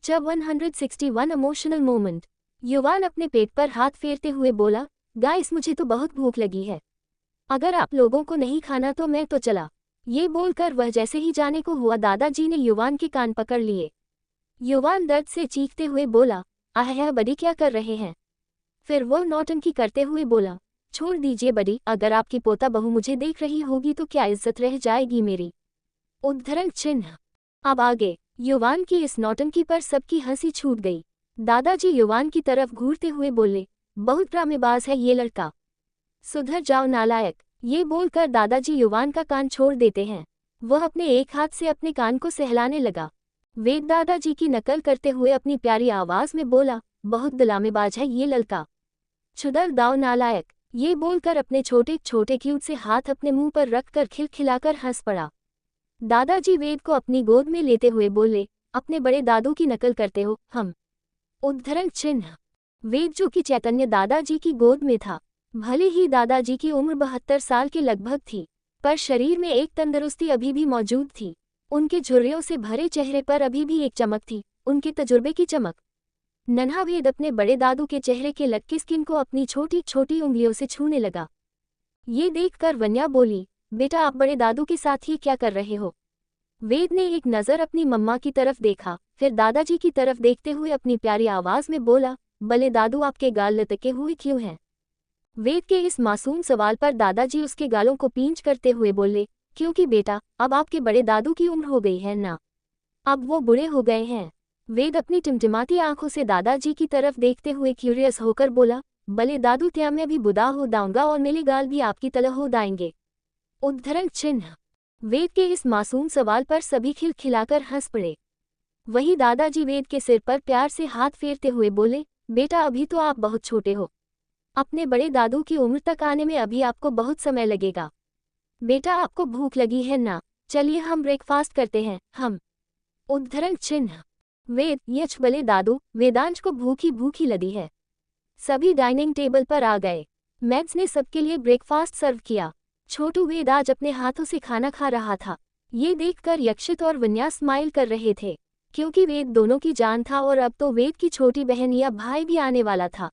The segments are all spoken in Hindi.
जब 161 इमोशनल मोमेंट। युवान अपने पेट पर हाथ फेरते हुए बोला, गाइस मुझे तो बहुत भूख लगी है। अगर आप लोगों को नहीं खाना तो मैं तो चला। ये बोलकर वह जैसे ही जाने को हुआ दादाजी ने युवान के कान पकड़ लिए। युवान दर्द से चीखते हुए बोला, आह बड़ी क्या कर रहे हैं। फिर वो नौटंकी करते हुए बोला, छोड़ दीजिए बड़ी, अगर आपकी पोता बहू मुझे देख रही होगी तो क्या इज्जत रह जाएगी मेरी। उद्धरण चिन्ह। अब आगे। युवान की इस नौटंकी पर सबकी हंसी छूट गई। दादाजी युवान की तरफ घूरते हुए बोले, बहुत ड्रामेबाज है ये लड़का, सुधर जाओ नालायक। ये बोलकर दादाजी युवान का कान छोड़ देते हैं। वह अपने एक हाथ से अपने कान को सहलाने लगा। वेद दादाजी की नकल करते हुए अपनी प्यारी आवाज में बोला, बहुत ड्रामेबाज है ये लड़का, सुधर जाओ नालायक। ये बोलकर अपने छोटे छोटे क्यूट से हाथ अपने मुंह पर रखकर खिलखिलाकर हंस पड़ा। दादाजी वेद को अपनी गोद में लेते हुए बोले, अपने बड़े दादू की नकल करते हो हम। उद्धरण चिन्ह। वेद जो कि चैतन्य दादाजी की गोद में था। भले ही दादाजी की उम्र 72 साल के लगभग थी, पर शरीर में एक तंदुरुस्ती अभी भी मौजूद थी। उनके झुर्रियों से भरे चेहरे पर अभी भी एक चमक थी, उनके तजुर्बे की चमक। नन्हा वेद अपने बड़े दादू के चेहरे के लटकी स्किन को अपनी छोटी छोटी उंगलियों से छूने लगा। ये देखकर वन्या बोली, बेटा आप बड़े दादू के साथ ही क्या कर रहे हो। वेद ने एक नज़र अपनी मम्मा की तरफ देखा, फिर दादाजी की तरफ देखते हुए अपनी प्यारी आवाज में बोला, बले दादू आपके गाल लटके हुए क्यों हैं। वेद के इस मासूम सवाल पर दादाजी उसके गालों को पींच करते हुए बोले, क्योंकि बेटा अब आपके बड़े दादू की उम्र हो गई है ना, अब वो बूढ़े हो गए हैं। वेद अपनी टिमटिमाती आंखों से दादाजी की तरफ देखते हुए क्यूरियस होकर बोला, भले दादू त्या मैं भी बुढ़ा हो दाऊंगा और मेरे गाल भी आपकी तरह हो दाएंगे। उद्धरण चिन्ह। वेद के इस मासूम सवाल पर सभी खिलखिलाकर हंस पड़े। वही दादाजी वेद के सिर पर प्यार से हाथ फेरते हुए बोले, बेटा अभी तो आप बहुत छोटे हो, अपने बड़े दादू की उम्र तक आने में अभी आपको बहुत समय लगेगा। बेटा आपको भूख लगी है ना, चलिए हम ब्रेकफास्ट करते हैं हम। उद्धरण चिन्ह। वेद, यच बले दादू, वेदांश को भूखी भूखी लगी है। सभी डाइनिंग टेबल पर आ गए। मैड्स ने सबके लिए ब्रेकफास्ट सर्व किया। छोटू वेद आज अपने हाथों से खाना खा रहा था। ये देखकर यक्षित और वन्या स्माइल कर रहे थे, क्योंकि वेद दोनों की जान था और अब तो वेद की छोटी बहन या भाई भी आने वाला था।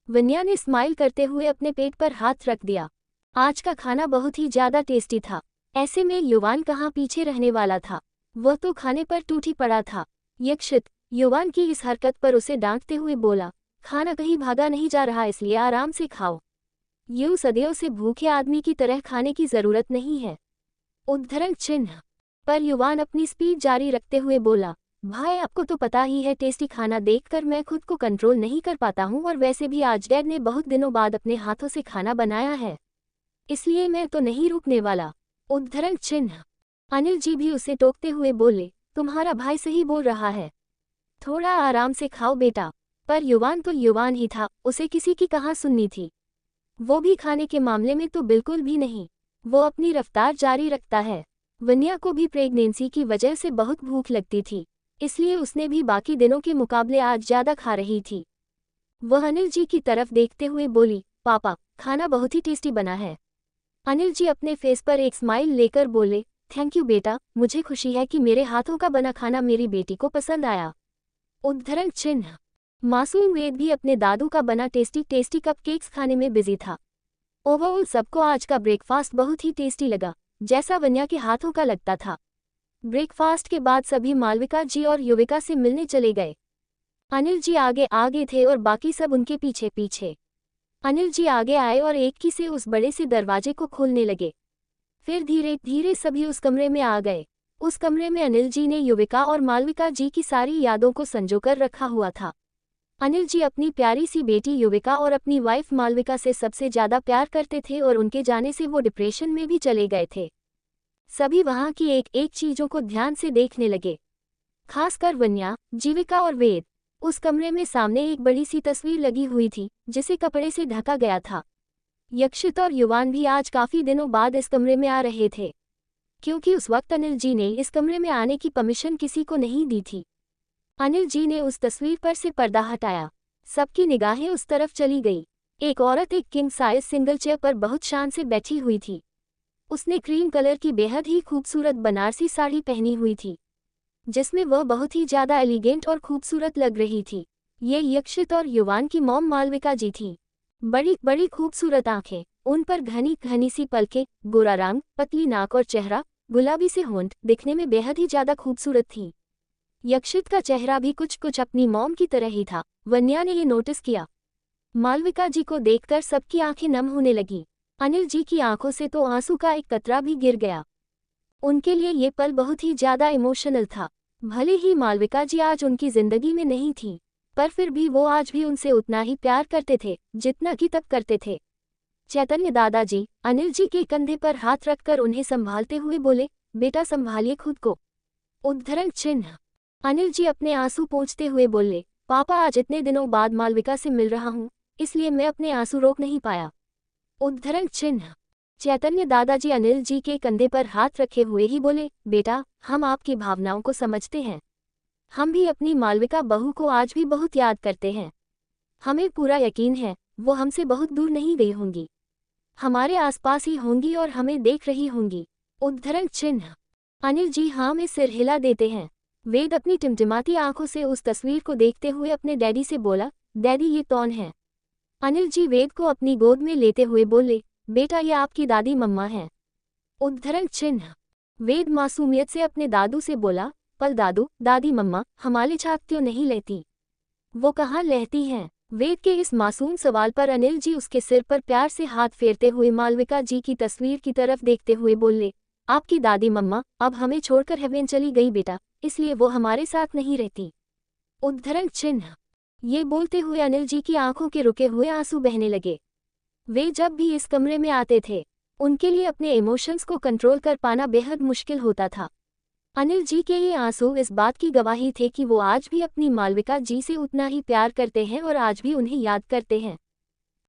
वन्या ने स्माइल करते हुए अपने पेट पर हाथ रख दिया। आज का खाना बहुत ही ज्यादा टेस्टी था। ऐसे में युवान कहाँ पीछे रहने वाला था, वह तो खाने पर टूटी पड़ा था। यक्षित युवान की इस हरकत पर उसे डांटते हुए बोला, खाना कहीं भागा नहीं जा रहा, इसलिए आराम से खाओ। यूं सदियों से भूखे आदमी की तरह खाने की जरूरत नहीं है। उद्धरण चिन्ह। पर युवान अपनी स्पीच जारी रखते हुए बोला, भाई आपको तो पता ही है टेस्टी खाना देखकर मैं खुद को कंट्रोल नहीं कर पाता हूँ, और वैसे भी आज डैड ने बहुत दिनों बाद अपने हाथों से खाना बनाया है, इसलिए मैं तो नहीं रुकने वाला। उद्धरण चिन्ह। अनिल जी भी उसे टोकते हुए बोले, तुम्हारा भाई सही बोल रहा है, थोड़ा आराम से खाओ बेटा। पर युवान तो युवान ही था, उसे किसी की कहाँ सुननी थी। वो भी खाने के मामले में तो बिल्कुल भी नहीं, वो अपनी रफ्तार जारी रखता है। वन्या को भी प्रेगनेंसी की वजह से बहुत भूख लगती थी, इसलिए उसने भी बाकी दिनों के मुकाबले आज ज़्यादा खा रही थी। वह अनिल जी की तरफ देखते हुए बोली, पापा खाना बहुत ही टेस्टी बना है। अनिल जी अपने फेस पर एक स्माइल लेकर बोले, थैंक यू बेटा, मुझे खुशी है कि मेरे हाथों का बना खाना मेरी बेटी को पसंद आया। उद्धरण चिन्ह। मासूम वेद भी अपने दादू का बना टेस्टी टेस्टी कपकेक्स खाने में बिजी था। ओवरऑल सबको आज का ब्रेकफास्ट बहुत ही टेस्टी लगा, जैसा वन्या के हाथों का लगता था। ब्रेकफास्ट के बाद सभी मालविका जी और युविका से मिलने चले गए। अनिल जी आगे आगे थे और बाकी सब उनके पीछे पीछे। अनिल जी आगे आए और एक की से उस बड़े से दरवाजे को खोलने लगे। फिर धीरे धीरे सभी उस कमरे में आ गए। उस कमरे में अनिल जी ने युविका और मालविका जी की सारी यादों को संजोकर रखा हुआ था। अनिल जी अपनी प्यारी सी बेटी युविका और अपनी वाइफ मालविका से सबसे ज्यादा प्यार करते थे और उनके जाने से वो डिप्रेशन में भी चले गए थे। सभी वहां की एक एक चीजों को ध्यान से देखने लगे, खासकर वन्या, जीविका और वेद। उस कमरे में सामने एक बड़ी सी तस्वीर लगी हुई थी, जिसे कपड़े से ढका गया था। यक्षित और युवान भी आज काफी दिनों बाद इस कमरे में आ रहे थे, क्योंकि उस वक्त अनिल जी ने इस कमरे में आने की परमिशन किसी को नहीं दी थी। अनिल जी ने उस तस्वीर पर से पर्दा हटाया। सबकी निगाहें उस तरफ चली गई। एक औरत एक किंग साइज सिंगल चेयर पर बहुत शान से बैठी हुई थी। उसने क्रीम कलर की बेहद ही खूबसूरत बनारसी साड़ी पहनी हुई थी। जिसमें वह बहुत ही ज्यादा एलिगेंट और खूबसूरत लग रही थी। ये यक्षित और युवान की मॉम मालविका जी थी। बड़ी बड़ी खूबसूरत आंखें, उन पर घनी घनी सी पलकें, गोरा रंग, पतली नाक और चेहरा, गुलाबी से होंठ, दिखने में बेहद ही ज्यादा खूबसूरत थी। यक्षित का चेहरा भी कुछ कुछ अपनी मॉम की तरह ही था। वन्या ने ये नोटिस किया। मालविका जी को देखकर सबकी आंखें नम होने लगी। अनिल जी की आंखों से तो आंसू का एक कतरा भी गिर गया। उनके लिए ये पल बहुत ही ज्यादा इमोशनल था। भले ही मालविका जी आज उनकी जिंदगी में नहीं थी, पर फिर भी वो आज भी उनसे उतना ही प्यार करते थे जितना कि तब करते थे। चैतन्य दादाजी अनिल जी के कंधे पर हाथ रखकर उन्हें संभालते हुए बोले, बेटा संभालिए खुद को। उद्धरण चिन्ह। अनिल जी अपने आंसू पोंछते हुए बोले, पापा आज इतने दिनों बाद मालविका से मिल रहा हूँ, इसलिए मैं अपने आंसू रोक नहीं पाया। उद्धरण चिन्ह। चैतन्य दादाजी अनिल जी के कंधे पर हाथ रखे हुए ही बोले, बेटा हम आपकी भावनाओं को समझते हैं। हम भी अपनी मालविका बहू को आज भी बहुत याद करते हैं। हमें पूरा यकीन है वो हमसे बहुत दूर नहीं गई होंगी, हमारे आसपास ही होंगी और हमें देख रही होंगी। उद्धरण चिन्ह। अनिल जी हाँ में सिर हिला देते हैं। वेद अपनी टिमटिमाती आंखों से उस तस्वीर को देखते हुए अपने डैडी से बोला, डैडी ये कौन है? अनिल जी वेद को अपनी गोद में लेते हुए बोले, बेटा ये आपकी दादी मम्मा हैं। उद्धरण चिन्ह। वेद मासूमियत से अपने दादू से बोला, पर दादू दादी मम्मा हमारे छात क्यों नहीं लेती? वो कहाँ रहती हैं? वेद के इस मासूम सवाल पर अनिल जी उसके सिर पर प्यार से हाथ फेरते हुए मालविका जी की तस्वीर की तरफ देखते हुए बोले, आपकी दादी मम्मा अब हमें छोड़कर हेवन चली गई बेटा, इसलिए वो हमारे साथ नहीं रहती। उद्धरण चिन्ह। ये बोलते हुए अनिल जी की आंखों के रुके हुए आंसू बहने लगे। वे जब भी इस कमरे में आते थे, उनके लिए अपने इमोशंस को कंट्रोल कर पाना बेहद मुश्किल होता था। अनिल जी के ये आंसू इस बात की गवाही थे कि वो आज भी अपनी मालविका जी से उतना ही प्यार करते हैं और आज भी उन्हें याद करते हैं।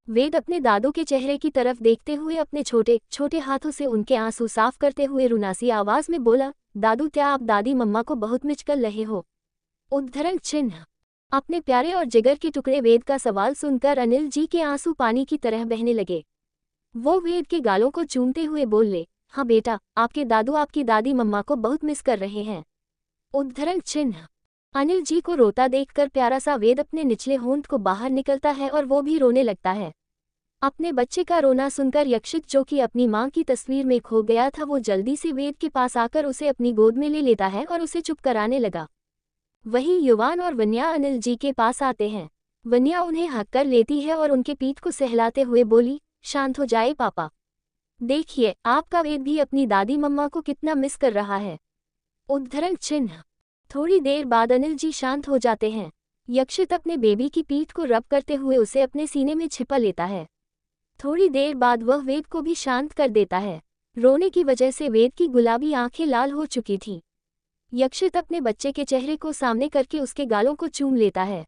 वेद अपने दादू के चेहरे की तरफ देखते हुए अपने छोटे छोटे हाथों से उनके आंसू साफ करते हुए रुनासी आवाज में बोला, दादू क्या आप दादी मम्मा को बहुत मिस कर रहे हो? उद्धरण चिन्ह। अपने प्यारे और जिगर के टुकड़े वेद का सवाल सुनकर अनिल जी के आंसू पानी की तरह बहने लगे। वो वेद के गालों को चूमते हुए बोले, हाँ बेटा आपके दादू आपकी दादी मम्मा को बहुत मिस कर रहे हैं। उद्धरण चिन्ह। अनिल जी को रोता देखकर प्यारा सा वेद अपने निचले होंठ को बाहर निकलता है और वो भी रोने लगता है। अपने बच्चे का रोना सुनकर यक्षित जो कि अपनी मां की तस्वीर में खो गया था, वो जल्दी से वेद के पास आकर उसे अपनी गोद में ले लेता है और उसे चुप कराने लगा। वहीं युवान और वन्या अनिल जी के पास आते हैं। वन्या उन्हें हक कर लेती है और उनके पीठ को सहलाते हुए बोली, शांत हो जाए पापा, देखिए आपका वेद भी अपनी दादी मम्मा को कितना मिस कर रहा है। उद्धरण चिन्ह। थोड़ी देर बाद अनिल जी शांत हो जाते हैं। यक्षित अपने बेबी की पीठ को रब करते हुए उसे अपने सीने में छिपा लेता है। थोड़ी देर बाद वह वेद को भी शांत कर देता है। रोने की वजह से वेद की गुलाबी आंखें लाल हो चुकी थीं। यक्षित अपने बच्चे के चेहरे को सामने करके उसके गालों को चूम लेता है।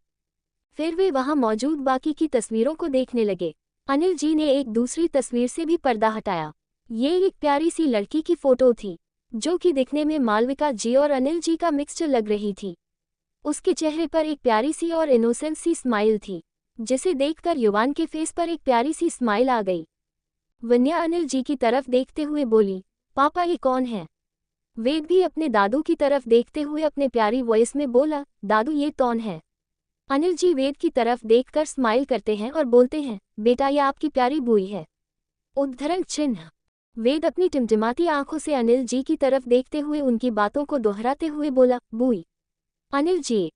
फिर वे वहां मौजूद बाकी की तस्वीरों को देखने लगे। अनिल जी ने एक दूसरी तस्वीर से भी पर्दा हटाया। ये एक प्यारी सी लड़की की फोटो थी, जो कि दिखने में मालविका जी और अनिल जी का मिक्सचर लग रही थी। उसके चेहरे पर एक प्यारी सी और इनोसेंट सी स्माइल थी, जिसे देखकर युवान के फेस पर एक प्यारी सी स्माइल आ गई। वन्या अनिल जी की तरफ देखते हुए बोली, पापा ये कौन है? वेद भी अपने दादू की तरफ देखते हुए अपने प्यारी वॉइस में बोला, दादू ये कौन है? अनिल जी वेद की तरफ देखकर स्माइल करते हैं और बोलते हैं, बेटा ये आपकी प्यारी बुई है। उद्धरण चिन्ह। वेद अपनी टिमटिमाती आंखों से अनिल जी की तरफ देखते हुए उनकी बातों को दोहराते हुए बोला, बुई। अनिल जी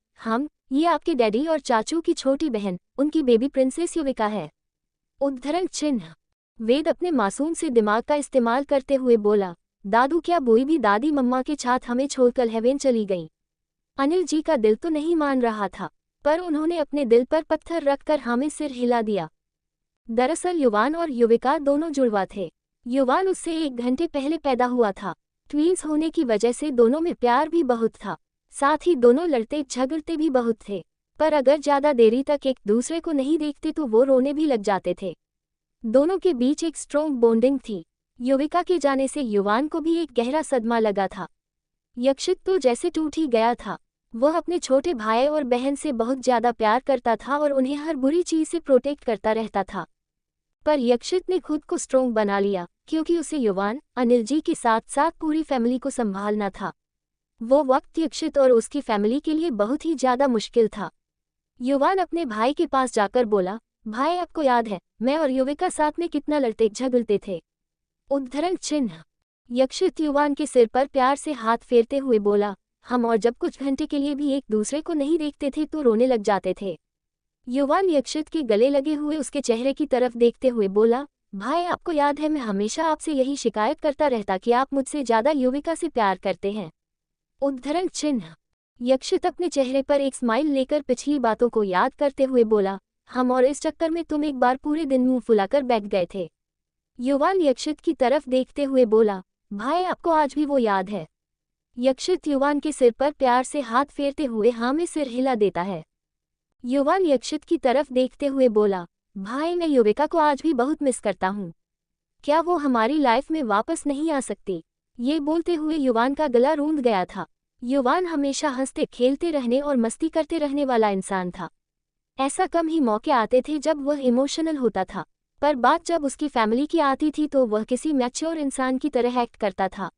ये आपके डैडी और चाचू की छोटी बहन, उनकी बेबी प्रिंसेस युविका है। उद्धरण चिन्ह। वेद अपने मासूम से दिमाग का इस्तेमाल करते हुए बोला, दादू क्या बुई भी दादी मम्मा के साथ हमें छोड़कर हेवन चली गई? अनिल जी का दिल तो नहीं मान रहा था, पर उन्होंने अपने दिल पर पत्थर रखकर हाँ में सिर हिला दिया। दरअसल युवान और युविका दोनों जुड़वा थे। युवान उससे 1 घंटे पहले पैदा हुआ था। ट्वींस होने की वजह से दोनों में प्यार भी बहुत था, साथ ही दोनों लड़ते झगड़ते भी बहुत थे, पर अगर ज्यादा देरी तक एक दूसरे को नहीं देखते तो वो रोने भी लग जाते थे। दोनों के बीच एक स्ट्रॉन्ग बॉन्डिंग थी। युविका के जाने से युवान को भी एक गहरा सदमा लगा था। यक्षित तो जैसे टूट ही गया था। वह अपने छोटे भाई और बहन से बहुत ज्यादा प्यार करता था और उन्हें हर बुरी चीज से प्रोटेक्ट करता रहता था। पर यक्षित ने खुद को स्ट्रॉन्ग बना लिया, क्योंकि उसे युवान, अनिल जी के साथ साथ पूरी फैमिली को संभालना था। वो वक्त यक्षित और उसकी फैमिली के लिए बहुत ही ज्यादा मुश्किल था। युवान अपने भाई के पास जाकर बोला, भाई आपको याद है मैं और युविका साथ में कितना लड़ते झगड़ते थे। उद्धरण चिन्ह। यक्षित युवान के सिर पर प्यार से हाथ फेरते हुए बोला, हम और जब कुछ घंटे के लिए भी एक दूसरे को नहीं देखते थे तो रोने लग जाते थे। युवान यक्षित के गले लगे हुए उसके चेहरे की तरफ देखते हुए बोला, भाई आपको याद है मैं हमेशा आपसे यही शिकायत करता रहता कि आप मुझसे ज्यादा युविका से प्यार करते हैं। उद्धरण चिन्ह। यक्षित अपने चेहरे पर एक स्माइल लेकर पिछली बातों को याद करते हुए बोला, हम और इस चक्कर में तुम एक बार पूरे दिन मुंह फुलाकर बैठ गए थे। युवान यक्षित की तरफ देखते हुए बोला, भाई आपको आज भी वो याद है। यक्षित युवान के सिर पर प्यार से हाथ फेरते हुए हाँ में सिर हिला देता है। युवान यक्षित की तरफ देखते हुए बोला, भाई मैं युविका को आज भी बहुत मिस करता हूँ। क्या वो हमारी लाइफ में वापस नहीं आ सकती? ये बोलते हुए युवान का गला रूंध गया था। युवान हमेशा हंसते खेलते रहने और मस्ती करते रहने वाला इंसान था। ऐसा कम ही मौके आते थे जब वह इमोशनल होता था, पर बात जब उसकी फैमिली की आती थी तो वह किसी मैच्योर इंसान की तरह एक्ट करता था।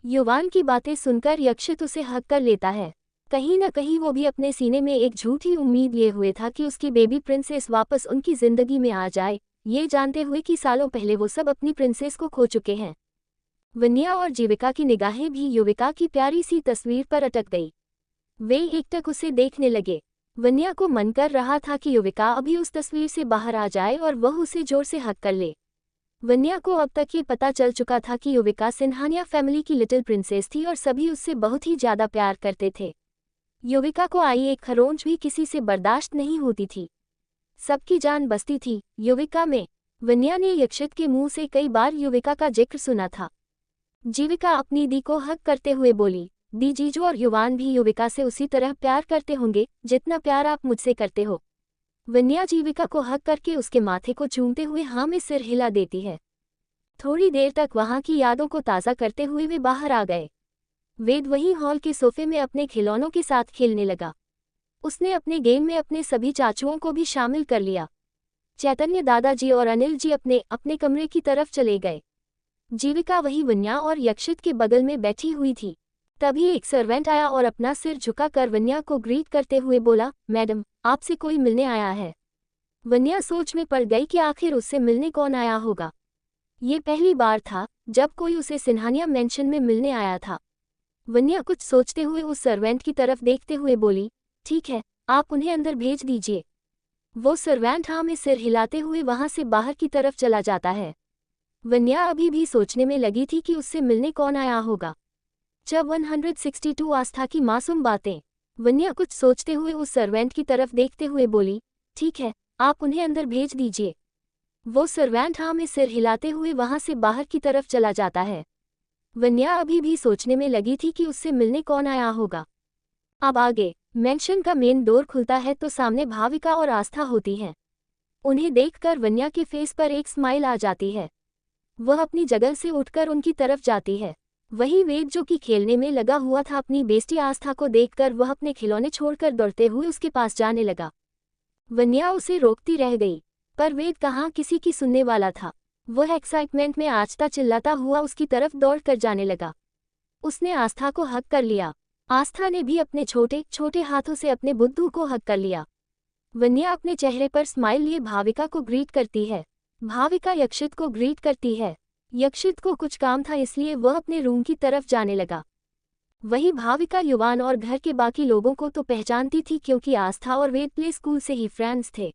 युवान की बातें सुनकर यक्षित उसे हक कर लेता है। कहीं न कहीं वो भी अपने सीने में एक झूठी उम्मीद लिए हुए था कि उसकी बेबी प्रिंसेस वापस उनकी जिंदगी में आ जाए, ये जानते हुए कि सालों पहले वो सब अपनी प्रिंसेस को खो चुके हैं। वन्या और जीविका की निगाहें भी युविका की प्यारी सी तस्वीर पर अटक गई। वे एकटक उसे देखने लगे। वन्या को मन कर रहा था कि युविका अभी उस तस्वीर से बाहर आ जाए और वह उसे जोर से हक कर ले। वन्या को अब तक ये पता चल चुका था कि युविका सिन्हानिया फैमिली की लिटिल प्रिंसेस थी और सभी उससे बहुत ही ज्यादा प्यार करते थे। युविका को आई एक खरोंच भी किसी से बर्दाश्त नहीं होती थी। सबकी जान बसती थी युविका में। वन्या ने यक्षित के मुंह से कई बार युविका का जिक्र सुना था। जीविका अपनी दी को हक करते हुए बोली, दी जीजू और युवान भी युविका से उसी तरह प्यार करते होंगे जितना प्यार आप मुझसे करते हो। वन्या जीविका को हक करके उसके माथे को चूमते हुए हाँ में सिर हिला देती है। थोड़ी देर तक वहां की यादों को ताज़ा करते हुए वे बाहर आ गए। वेद वहीं हॉल के सोफे में अपने खिलौनों के साथ खेलने लगा। उसने अपने गेम में अपने सभी चाचुओं को भी शामिल कर लिया। चैतन्य दादाजी और अनिल जी अपने अपने कमरे की तरफ चले गए। जीविका वही वन्या और यक्षित के बगल में बैठी हुई थी। तभी एक सर्वेंट आया और अपना सिर झुकाकर वन्या को ग्रीट करते हुए बोला, मैडम आपसे कोई मिलने आया है। वन्या सोच में पड़ गई कि आखिर उससे मिलने कौन आया होगा। ये पहली बार था जब कोई उसे सिन्हानिया मेंशन में मिलने आया था। वन्या कुछ सोचते हुए उस सर्वेंट की तरफ देखते हुए बोली, ठीक है आप उन्हें अंदर भेज दीजिए। वो सर्वेंट हाँ में सिर हिलाते हुए वहां से बाहर की तरफ चला जाता है। वन्या अभी भी सोचने में लगी थी कि उससे मिलने कौन आया होगा। जब 162 आस्था की मासूम बातें। वन्या कुछ सोचते हुए उस सर्वेंट की तरफ देखते हुए बोली, ठीक है आप उन्हें अंदर भेज दीजिए। वो सर्वेंट हाँ में सिर हिलाते हुए वहां से बाहर की तरफ चला जाता है। वन्या अभी भी सोचने में लगी थी कि उससे मिलने कौन आया होगा। अब आगे मेंशन का मेन डोर खुलता है तो सामने भाविका और आस्था होती हैं। उन्हें देखकर वन्या के फेस पर एक स्माइल आ जाती है। वह अपनी जगह से उठकर उनकी तरफ जाती है। वही वेद जो कि खेलने में लगा हुआ था अपनी बेस्टी आस्था को देखकर वह अपने खिलौने छोड़कर दौड़ते हुए उसके पास जाने लगा। वन्या उसे रोकती रह गई, पर वेद कहाँ किसी की सुनने वाला था। वह एक्साइटमेंट में आस्था चिल्लाता हुआ उसकी तरफ दौड़कर जाने लगा। उसने आस्था को हक कर लिया। आस्था ने भी अपने छोटे छोटे हाथों से अपने बुद्धू को हक कर लिया। वन्या अपने चेहरे पर स्माइल लिए भाविका को ग्रीट करती है। भाविका यक्षित को ग्रीट करती है। यक्षित को कुछ काम था इसलिए वह अपने रूम की तरफ जाने लगा। वही भाविका युवान और घर के बाकी लोगों को तो पहचानती थी क्योंकि आस्था और वेद प्ले स्कूल से ही फ्रेंड्स थे।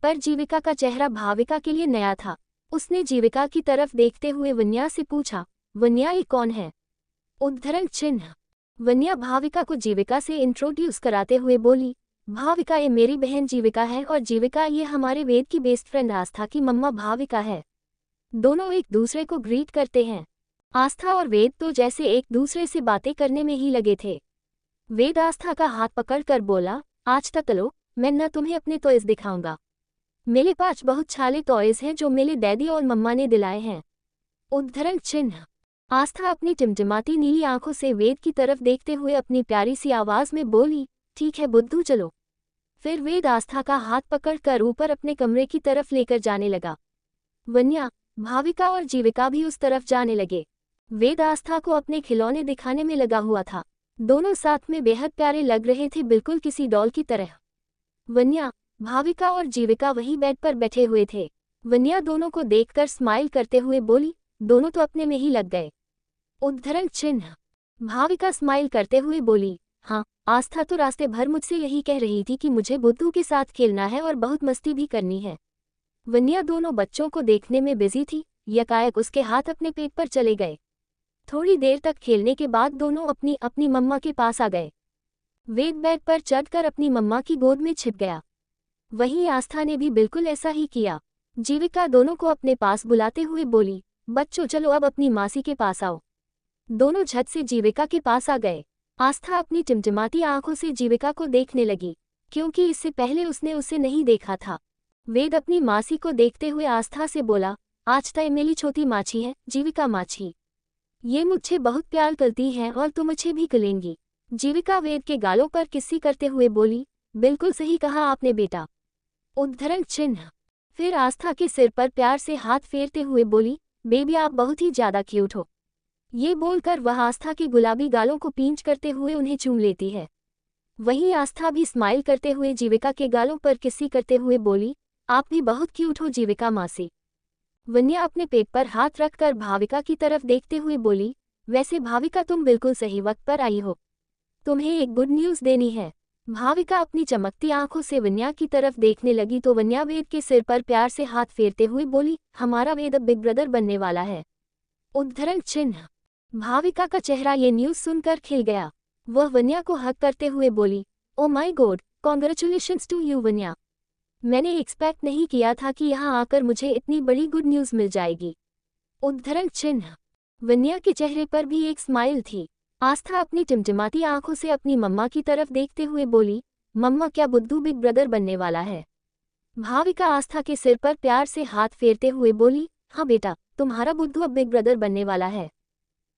पर जीविका का चेहरा भाविका के लिए नया था। उसने जीविका की तरफ देखते हुए वन्या से पूछा, वन्या ये कौन है? उद्धरण चिन्ह। वन्या भाविका को जीविका से इंट्रोड्यूस कराते हुए बोली, भाविका ये मेरी बहन जीविका है और जीविका ये हमारे वेद की बेस्ट फ्रेंड आस्था की मम्मा भाविका है। दोनों एक दूसरे को ग्रीट करते हैं। आस्था और वेद तो जैसे एक दूसरे से बातें करने में ही लगे थे। वेद आस्था का हाथ पकड़कर बोला, आज तक लो मैं न तुम्हें अपने टॉयज दिखाऊंगा। मेरे पास बहुत छाले टॉयज हैं जो मेरे डैडी और मम्मा ने दिलाए हैं। उद्धरण चिन्ह। आस्था अपनी टिमटिमाती नीली आंखों से वेद की तरफ देखते हुए अपनी प्यारी सी आवाज में बोली, ठीक है बुद्धू चलो। फिर वेद आस्था का हाथ पकड़कर ऊपर अपने कमरे की तरफ लेकर जाने लगा। वन्या, भाविका और जीविका भी उस तरफ जाने लगे। वेद आस्था को अपने खिलौने दिखाने में लगा हुआ था। दोनों साथ में बेहद प्यारे लग रहे थे, बिल्कुल किसी डॉल की तरह। वन्या, भाविका और जीविका वही बेड पर बैठे हुए थे। वन्या दोनों को देखकर स्माइल करते हुए बोली, दोनों तो अपने में ही लग गए। उद्धरण चिन्ह। भाविका स्माइल करते हुए बोली, हाँ, आस्था तो रास्ते भर मुझसे यही कह रही थी कि मुझे बुद्धू के साथ खेलना है और बहुत मस्ती भी करनी है। वन्या दोनों बच्चों को देखने में बिजी थी, यकायक उसके हाथ अपने पेट पर चले गए। थोड़ी देर तक खेलने के बाद दोनों अपनी अपनी मम्मा के पास आ गए। वेद बेड पर चढ़कर अपनी मम्मा की गोद में छिप गया। वहीं आस्था ने भी बिल्कुल ऐसा ही किया। जीविका दोनों को अपने पास बुलाते हुए बोली, बच्चों चलो अब अपनी मासी के पास आओ। दोनों झट से जीविका के पास आ गए। आस्था अपनी टिमटिमाती आंखों से जीविका को देखने लगी, क्योंकि इससे पहले उसने उसे नहीं देखा था। वेद अपनी मासी को देखते हुए आस्था से बोला, आज तय मेरी छोटी माछी है, जीविका माछी। ये मुझे बहुत प्यार करती है और तुम मुझे भी कलेंगी। जीविका वेद के गालों पर किस्सी करते हुए बोली, बिल्कुल सही कहा आपने बेटा। उद्धरण चिन्ह। फिर आस्था के सिर पर प्यार से हाथ फेरते हुए बोली, बेबी आप बहुत ही ज्यादा क्यूट हो। ये बोलकर वह आस्था के गुलाबी गालों को पींच करते हुए उन्हें चूम लेती है। वहीं आस्था भी स्माइल करते हुए जीविका के गालों पर किस्सी करते हुए बोली, आप भी बहुत क्यूट हो जीविका मासी। वन्या अपने पेट पर हाथ रखकर भाविका की तरफ देखते हुए बोली, वैसे भाविका तुम बिल्कुल सही वक्त पर आई हो। तुम्हें एक गुड न्यूज़ देनी है। भाविका अपनी चमकती आंखों से वन्या की तरफ देखने लगी तो वन्या वेद के सिर पर प्यार से हाथ फेरते हुए बोली, हमारा वेद अब बिग ब्रदर बनने वाला है। उद्धरण चिन्ह। भाविका का चेहरा ये न्यूज़ सुनकर खिल गया। वह वन्या को हक करते हुए बोली, oh my God, congratulations to you Vanya. मैंने एक्सपेक्ट नहीं किया था कि यहाँ आकर मुझे इतनी बड़ी गुड न्यूज़ मिल जाएगी। उद्धरण चिन्ह। वन्या के चेहरे पर भी एक स्माइल थी। आस्था अपनी टिमटिमाती आंखों से अपनी मम्मा की तरफ देखते हुए बोली, मम्मा क्या बुद्धू बिग ब्रदर बनने वाला है। भाविका आस्था के सिर पर प्यार से हाथ फेरते हुए बोली, हाँ बेटा, तुम्हारा बुद्धू अब बिग ब्रदर बनने वाला है।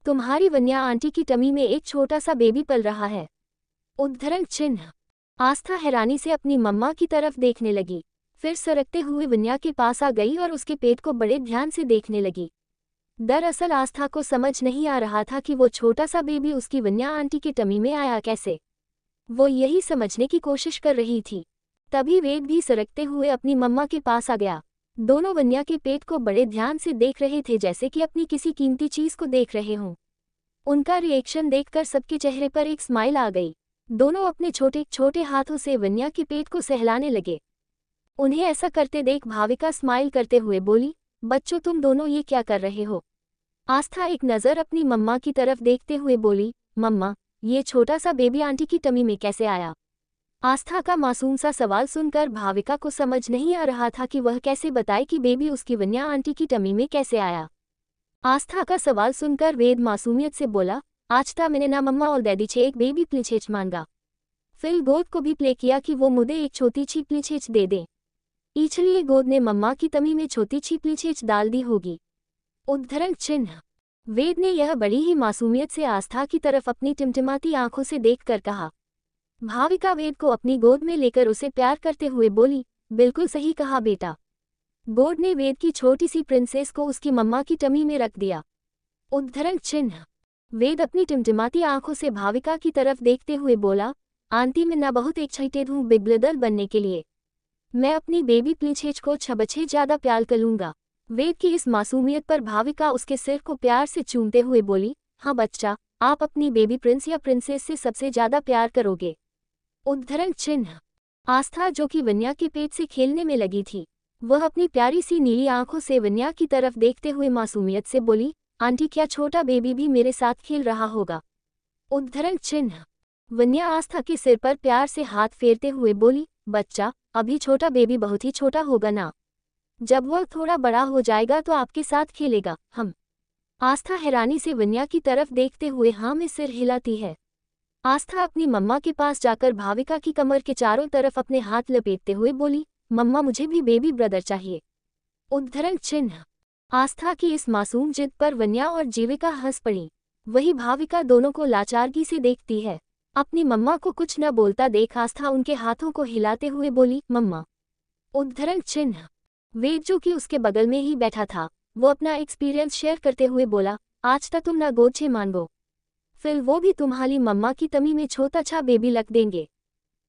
तुम्हारी वन्या आंटी की टमी में एक छोटा सा बेबी पल रहा है। उद्धरण चिन्ह। आस्था हैरानी से अपनी मम्मा की तरफ देखने लगी, फिर सरकते हुए वन्या के पास आ गई और उसके पेट को बड़े ध्यान से देखने लगी। दरअसल आस्था को समझ नहीं आ रहा था कि वो छोटा सा बेबी उसकी वन्या आंटी की टमी में आया कैसे। वो यही समझने की कोशिश कर रही थी। तभी वेद भी सरकते हुए अपनी मम्मा के पास आ गया। दोनों वन्या के पेट को बड़े ध्यान से देख रहे थे, जैसे कि अपनी किसी कीमती चीज को देख रहे हों। उनका रिएक्शन देखकर सबके चेहरे पर एक स्माइल आ गई। दोनों अपने छोटे छोटे हाथों से वन्या के पेट को सहलाने लगे। उन्हें ऐसा करते देख भाविका स्माइल करते हुए बोली, बच्चों तुम दोनों ये क्या कर रहे हो। आस्था एक नज़र अपनी मम्मा की तरफ देखते हुए बोली, मम्मा, ये छोटा सा बेबी आंटी की टमी में कैसे आया। आस्था का मासूम सा सवाल सुनकर भाविका को समझ नहीं आ रहा था कि वह कैसे बताए कि बेबी उसकी वन्या आंटी की टमी में कैसे आया। आस्था का सवाल सुनकर वेद मासूमियत से बोला, आज ता मैंने ना मम्मा और डैडी छे एक बेबी प्लीछेच मांगा। फिर गोद को भी प्ले किया कि वो मुझे एक छोटी सी प्लीछेच दे दे। इसलिए गोद ने मम्मा की तमी में छोटी सी प्लीछेच डाल दी होगी। उद्धरण चिन्ह। वेद ने यह बड़ी ही मासूमियत से आस्था की तरफ अपनी टिमटिमाती आंखों से देखकर कहा। भाविका वेद को अपनी गोद में लेकर उसे प्यार करते हुए बोली, बिल्कुल सही कहा बेटा। गोद ने वेद की छोटी सी प्रिंसेस को उसकी मम्मा की टमी में रख दिया। उद्धरण चिन्ह। वेद अपनी टिमटिमाती आंखों से भाविका की तरफ देखते हुए बोला, आंटी मैं ना बहुत एक्साइटेड हूँ बिग ब्रदर बनने के लिए। मैं अपनी बेबी प्लीछेच को छबछे ज्यादा प्यार करूंगा। वेद की इस मासूमियत पर भाविका उसके सिर को प्यार से चूमते हुए बोली, हाँ बच्चा, आप अपनी बेबी प्रिंस या प्रिंसेस से सबसे ज्यादा प्यार करोगे। उद्धरण चिन्ह। आस्था जो कि वन्या के पेट से खेलने में लगी थी, वह अपनी प्यारी सी नीली आंखों से वन्या की तरफ देखते हुए मासूमियत से बोली, आंटी क्या छोटा बेबी भी मेरे साथ खेल रहा होगा। उद्धरण चिन्ह। वन्या आस्था के सिर पर प्यार से हाथ फेरते हुए बोली, बच्चा, अभी छोटा बेबी बहुत ही छोटा होगा ना। जब वह थोड़ा बड़ा हो जाएगा तो आपके साथ खेलेगा। हम। आस्था हैरानी से वन्या की तरफ देखते हुए हाँ में सिर हिलाती है। आस्था अपनी मम्मा के पास जाकर भाविका की कमर के चारों तरफ अपने हाथ लपेटते हुए बोली, मम्मा मुझे भी बेबी ब्रदर चाहिए। उद्धरण चिन्ह। आस्था की इस मासूम जिद पर वन्या और जीविका हंस पड़ी। वही भाविका दोनों को लाचारगी से देखती है। अपनी मम्मा को कुछ न बोलता देख आस्था उनके हाथों को हिलाते हुए बोली, मम्मा। उद्धरण चिन्ह। वेद जो कि उसके बगल में ही बैठा था, वो अपना एक्सपीरियंस शेयर करते हुए बोला, आज तक तुम ना गोद छे मानगो। फिर वो भी तुम्हारी मम्मा की तमी में छोटा सा बेबी रख देंगे।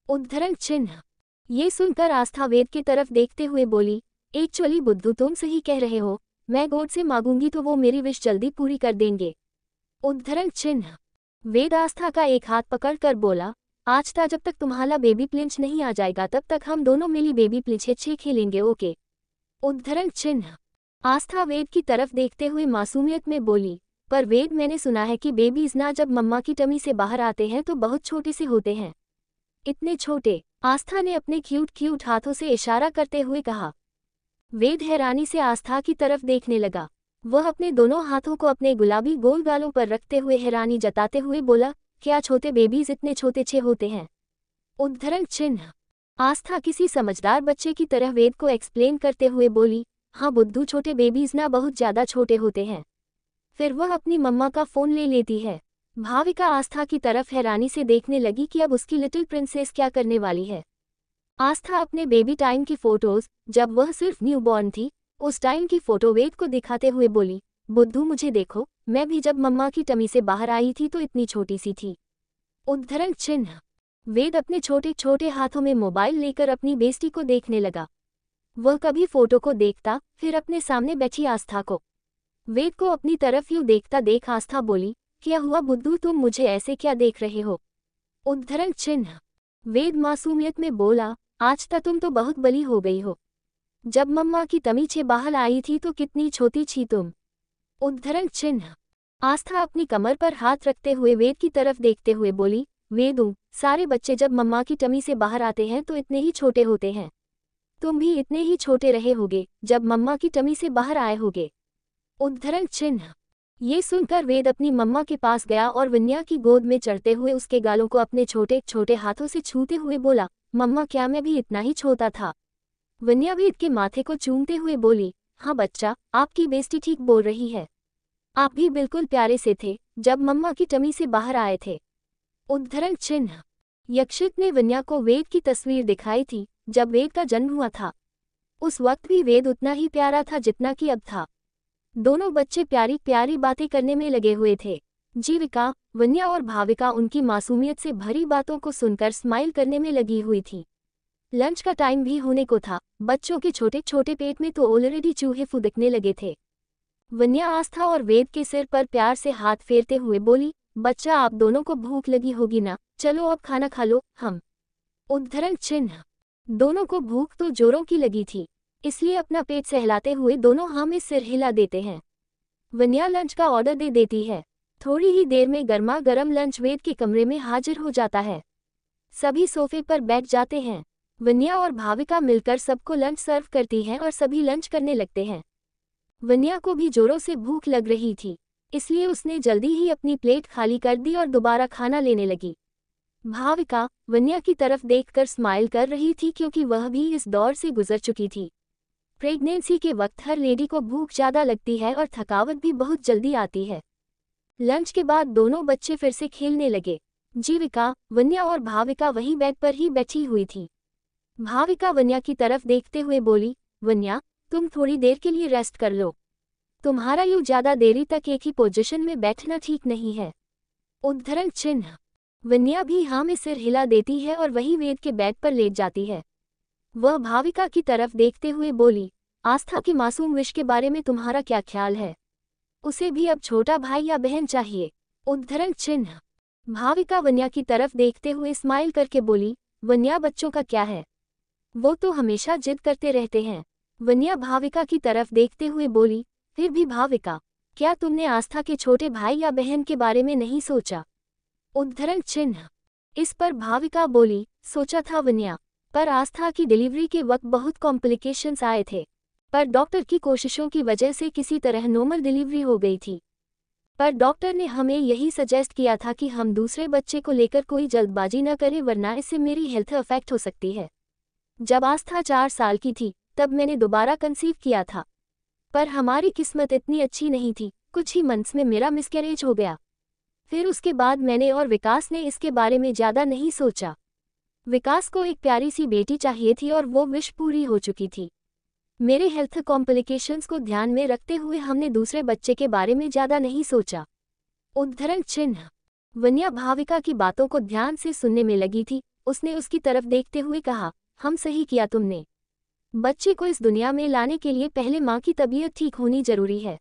उद्धरण चिन्ह। ये सुनकर आस्था वेद की तरफ देखते हुए बोली, एक्चुअली बुद्धू तुम सही कह रहे हो, मैं गॉड से मांगूंगी तो वो मेरी विश जल्दी पूरी कर देंगे। उद्धरण चिन्ह। वेद आस्था का एक हाथ पकड़कर बोला, आज तक जब तक तुम्हारा बेबी प्लिंच नहीं आ जाएगा तब तक हम दोनों मिली बेबी प्लिंच अच्छे खेलेंगे, ओके। उद्धरण चिन्ह। आस्था वेद की तरफ देखते हुए मासूमियत में बोली, पर वेद मैंने सुना है कि बेबीज ना जब मम्मा की टमी से बाहर आते हैं तो बहुत छोटे से होते हैं। इतने छोटे? आस्था ने अपने क्यूट क्यूट हाथों से इशारा करते हुए कहा। वेद हैरानी से आस्था की तरफ देखने लगा। वह अपने दोनों हाथों को अपने गुलाबी गोल गालों पर रखते हुए हैरानी जताते हुए बोला, क्या छोटे बेबीज इतने छोटे छे होते हैं? उद्धरण चिन्ह। आस्था किसी समझदार बच्चे की तरह वेद को एक्सप्लेन करते हुए बोली, हाँ बुद्धू, छोटे बेबीज ना बहुत ज़्यादा छोटे होते हैं। फिर वह अपनी मम्मा का फ़ोन ले लेती है। भाविका आस्था की तरफ हैरानी से देखने लगी कि अब उसकी लिटिल प्रिंसेस क्या करने वाली है। आस्था अपने बेबी टाइम की फोटोज, जब वह सिर्फ न्यूबॉर्न थी, उस टाइम की फोटो वेद को दिखाते हुए बोली, बुद्धू मुझे देखो, मैं भी जब मम्मा की टमी से बाहर आई थी तो इतनी छोटी सी थी। उद्धरण चिन्ह। वेद अपने छोटे छोटे हाथों में मोबाइल लेकर अपनी बेस्टी को देखने लगा। वह कभी फोटो को देखता, फिर अपने सामने बैठी आस्था को। वेद को अपनी तरफ यूं देखता देख आस्था बोली, क्या हुआ बुद्धू, तुम मुझे ऐसे क्या देख रहे हो? उद्धरण चिन्ह। वेद मासूमियत में बोला, आज तक तुम तो बहुत बड़ी हो गई हो। जब मम्मा की तमी से बाहर आई थी तो कितनी छोटी थी तुम। उद्धरण चिन्ह। आस्था अपनी कमर पर हाथ रखते हुए वेद की तरफ देखते हुए बोली, वेदू, सारे बच्चे जब मम्मा की टमी से बाहर आते हैं तो इतने ही छोटे होते हैं। तुम भी इतने ही छोटे रहे होगे जब मम्मा की टमी से बाहर आए होगे। उद्धरण चिन्ह। ये सुनकर वेद अपनी मम्मा के पास गया और विन्या की गोद में चढ़ते हुए उसके गालों को अपने छोटे छोटे हाथों से छूते हुए बोला, मम्मा क्या मैं भी इतना ही छोटा था? विन्या वेद के माथे को चूमते हुए बोली, हाँ बच्चा, आपकी बेस्टी ठीक बोल रही है। आप भी बिल्कुल प्यारे से थे जब मम्मा की टमी से बाहर आए थे। उद्धरण चिन्ह। यक्षित ने विन्या को वेद की तस्वीर दिखाई थी जब वेद का जन्म हुआ था। उस वक्त भी वेद उतना ही प्यारा था जितना कि अब था। दोनों बच्चे प्यारी प्यारी बातें करने में लगे हुए थे। जीविका, विन्या और भाविका उनकी मासूमियत से भरी बातों को सुनकर स्माइल करने में लगी हुई थी। लंच का टाइम भी होने को था। बच्चों के छोटे छोटे पेट में तो ऑलरेडी चूहे फुदकने लगे थे। विन्या आस्था और वेद के सिर पर प्यार से हाथ फेरते हुए बोली, बच्चा आप दोनों को भूख लगी होगी ना, चलो अब खाना खा लो। हम। उद्धरण चिन्ह। दोनों को भूख तो जोरों की लगी थी, इसलिए अपना पेट सहलाते हुए दोनों हाँ में सिर हिला देते हैं। विन्या लंच का ऑर्डर दे देती है। थोड़ी ही देर में गर्मा गर्म लंच वेद के कमरे में हाजिर हो जाता है। सभी सोफे पर बैठ जाते हैं। विन्या और भाविका मिलकर सबको लंच सर्व करती हैं और सभी लंच करने लगते हैं। विन्या को भी जोरों से भूख लग रही थी, इसलिए उसने जल्दी ही अपनी प्लेट खाली कर दी और दोबारा खाना लेने लगी। भाविका विन्या की तरफ देखकर स्माइल कर रही थी क्योंकि वह भी इस दौर से गुजर चुकी थी। प्रेगनेंसी के वक्त हर लेडी को भूख ज़्यादा लगती है और थकावट भी बहुत जल्दी आती है। लंच के बाद दोनों बच्चे फिर से खेलने लगे। जीविका, विन्या और भाविका वहीं बेड पर ही बैठी हुई थी। भाविका विन्या की तरफ देखते हुए बोली, विन्या तुम थोड़ी देर के लिए रेस्ट कर लो। तुम्हारा यूँ ज़्यादा देरी तक एक ही पोजीशन में बैठना ठीक नहीं है। उद्धरण चिन्ह। विन्या भी हाँ में सिर हिला देती है और वही वेद के बेड पर लेट जाती है। वह भाविका की तरफ देखते हुए बोली, आस्था की मासूम विश के बारे में तुम्हारा क्या ख्याल है? उसे भी अब छोटा भाई या बहन चाहिए? उद्धरण चिन्ह। भाविका विन्या की तरफ देखते हुए स्माइल करके बोली, विन्या बच्चों का क्या है, वो तो हमेशा जिद करते रहते हैं। विन्या भाविका की तरफ देखते हुए बोली, फिर भी भाविका, क्या तुमने आस्था के छोटे भाई या बहन के बारे में नहीं सोचा? उद्धरण चिन्ह। इस पर भाविका बोली, सोचा था विन्या, पर आस्था की डिलीवरी के वक्त बहुत कॉम्प्लिकेशंस आए थे, पर डॉक्टर की कोशिशों की वजह से किसी तरह नॉर्मल डिलीवरी हो गई थी। पर डॉक्टर ने हमें यही सजेस्ट किया था कि हम दूसरे बच्चे को लेकर कोई जल्दबाजी न करें वरना इससे मेरी हेल्थ अफेक्ट हो सकती है। जब आस्था 4 साल की थी तब मैंने दोबारा कंसीव किया था, पर हमारी किस्मत इतनी अच्छी नहीं थी, कुछ ही मंथ्स में मेरा मिसकैरेज हो गया। फिर उसके बाद मैंने और विकास ने इसके बारे में ज़्यादा नहीं सोचा। विकास को एक प्यारी सी बेटी चाहिए थी और वो विश पूरी हो चुकी थी। मेरे हेल्थ कॉम्प्लिकेशंस को ध्यान में रखते हुए हमने दूसरे बच्चे के बारे में ज़्यादा नहीं सोचा। उद्धरण चिन्ह। वन्या भाविका की बातों को ध्यान से सुनने में लगी थी। उसने उसकी तरफ देखते हुए कहा, हम सही किया तुमने। बच्चे को इस दुनिया में लाने के लिए पहले माँ की तबीयत ठीक होनी जरूरी है।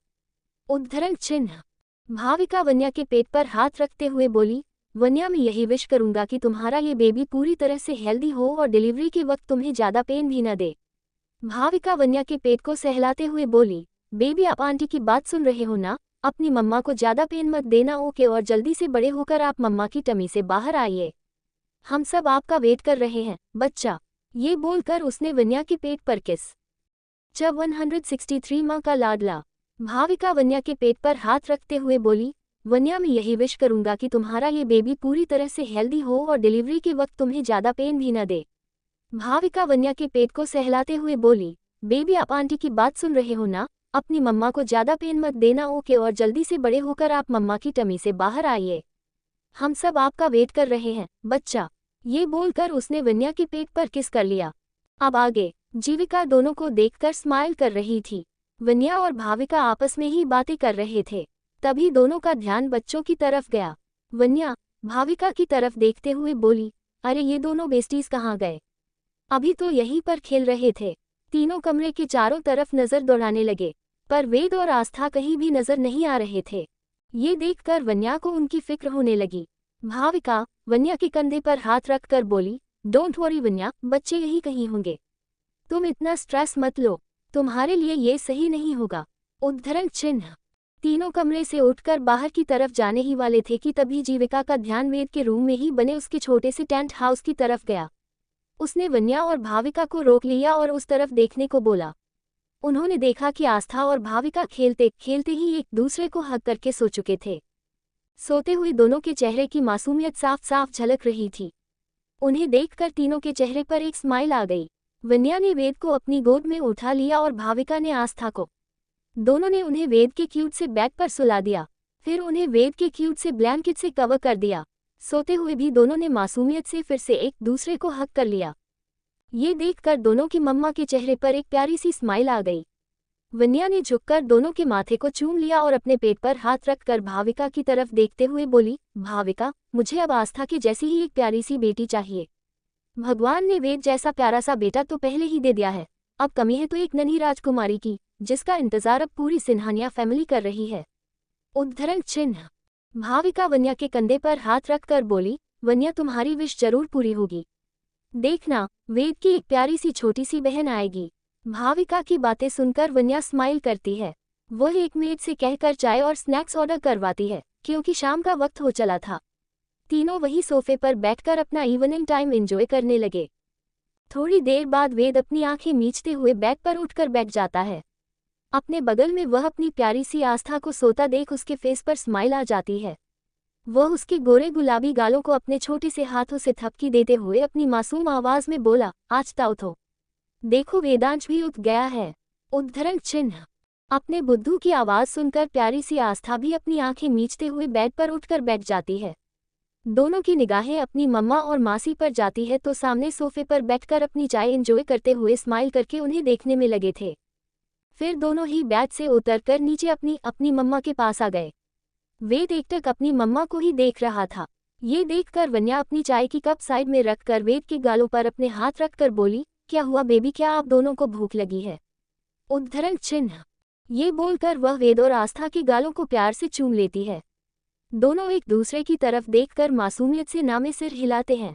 उद्धरण चिन्ह। भाविका वन्या के पेट पर हाथ रखते हुए बोली, वन्या मैं यही विश करूंगा कि तुम्हारा ये बेबी पूरी तरह से हेल्दी हो और डिलीवरी के वक्त तुम्हें ज्यादा पेन भी न दे। भाविका वन्या के पेट को सहलाते हुए बोली, बेबी आप आंटी की बात सुन रहे हो ना, अपनी मम्मा को ज्यादा पेन मत देना ओके, और जल्दी से बड़े होकर आप मम्मा की टमी से बाहर आइए। हम सब आपका वेट कर रहे हैं बच्चा। ये बोलकर उसने वन्या के पेट पर किस। जब 163 माँ का लाडला। भाविका वन्या के पेट पर हाथ रखते हुए बोली, वन्या मैं यही विश करूंगा कि तुम्हारा ये बेबी पूरी तरह से हेल्दी हो और डिलीवरी के वक्त तुम्हें ज्यादा पेन भी न दे। भाविका वन्या के पेट को सहलाते हुए बोली, बेबी आप आंटी की बात सुन रहे हो ना, अपनी मम्मा को ज्यादा पेन मत देना ओके, और जल्दी से बड़े होकर आप मम्मा की टमी से बाहर आइए। हम सब आपका वेट कर रहे हैं बच्चा। ये बोलकर उसने वन्या के पेट पर किस कर लिया। अब आगे जीविका दोनों को देखकर स्माइल कर रही थी। वन्या और भाविका आपस में ही बातें कर रहे थे। तभी दोनों का ध्यान बच्चों की तरफ गया। वन्या भाविका की तरफ देखते हुए बोली, अरे ये दोनों बेस्टीज कहाँ गए? अभी तो यहीं पर खेल रहे थे। तीनों कमरे के चारों तरफ नजर दौड़ाने लगे, पर वेद और आस्था कहीं भी नजर नहीं आ रहे थे। ये देखकर वन्या को उनकी फिक्र होने लगी। भाविका वन्या के कंधे पर हाथ रखकर बोली, डोंट वरी वन्या, बच्चे यही कहीं होंगे। तुम इतना स्ट्रेस मत लो, तुम्हारे लिए ये सही नहीं होगा। उद्धरण चिन्ह। तीनों कमरे से उठकर बाहर की तरफ जाने ही वाले थे कि तभी जीविका का ध्यान वेद के रूम में ही बने उसके छोटे से टेंट हाउस की तरफ गया। उसने वन्या और भाविका को रोक लिया और उस तरफ देखने को बोला। उन्होंने देखा कि आस्था और भाविका खेलते खेलते ही एक दूसरे को हग करके सो चुके थे। सोते हुए दोनों के चेहरे की मासूमियत साफ साफ झलक रही थी। उन्हें देखकर तीनों के चेहरे पर एक स्माइल आ गई। वन्या ने वेद को अपनी गोद में उठा लिया और भाविका ने आस्था को। दोनों ने उन्हें वेद के क्यूट से बेड पर सुला दिया, फिर उन्हें वेद के क्यूट से ब्लैंकेट से कवर कर दिया। सोते हुए भी दोनों ने मासूमियत से फिर से एक दूसरे को हग कर लिया। ये देखकर दोनों की मम्मा के चेहरे पर एक प्यारी सी स्माइल आ गई। वन्या ने झुककर दोनों के माथे को चूम लिया और अपने पेट पर हाथ रखकर भाविका की तरफ देखते हुए बोली, भाविका मुझे अब आस्था की जैसी ही एक प्यारी सी बेटी चाहिए। भगवान ने वेद जैसा प्यारा सा बेटा तो पहले ही दे दिया है, अब कमी है तो एक नन्ही राजकुमारी की, जिसका इंतजार अब पूरी सिन्हानिया फैमिली कर रही है। उद्धरण चिन्ह। भाविका वन्या के कंधे पर हाथ रखकर बोली, वन्या तुम्हारी विश जरूर पूरी होगी। देखना वेद की एक प्यारी सी छोटी सी बहन आएगी। भाविका की बातें सुनकर वन्या स्माइल करती है। वह एक मेड से कहकर चाय और स्नैक्स ऑर्डर करवाती है, क्योंकि शाम का वक्त हो चला था। तीनों वही सोफे पर बैठकर अपना इवनिंग टाइम एंजॉय करने लगे। थोड़ी देर बाद वेद अपनी आंखें मीचते हुए बेड पर उठकर बैठ जाता है। अपने बगल में वह अपनी प्यारी सी आस्था को सोता देख उसके फेस पर स्माइल आ जाती है। वह उसके गोरे गुलाबी गालों को अपने छोटे से हाथों से थपकी देते हुए अपनी मासूम आवाज में बोला, आज तो उठो, देखो वेदांश भी उठ गया है। उद्धरण चिन्ह। अपने बुद्धू की आवाज सुनकर प्यारी सी आस्था भी अपनी आंखें मीचते हुए बेड पर उठकर बैठ जाती है। दोनों की निगाहें अपनी मम्मा और मासी पर जाती है तो सामने सोफे पर बैठकर अपनी चाय एंजॉय करते हुए स्माइल करके उन्हें देखने में लगे थे। फिर दोनों ही बेड से उतरकर नीचे अपनी मम्मा के पास आ गए। वेद एकटक अपनी मम्मा को ही देख रहा था। ये देखकर वन्या अपनी चाय की कप साइड में रखकर वेद के गालों पर अपने हाथ रखकर बोली, क्या हुआ बेबी, क्या आप दोनों को भूख लगी है? उद्धरण चिन्ह। ये बोलकर वह वेद और आस्था के गालों को प्यार से चूम लेती है। दोनों एक दूसरे की तरफ देखकर मासूमियत से नामे सिर हिलाते हैं।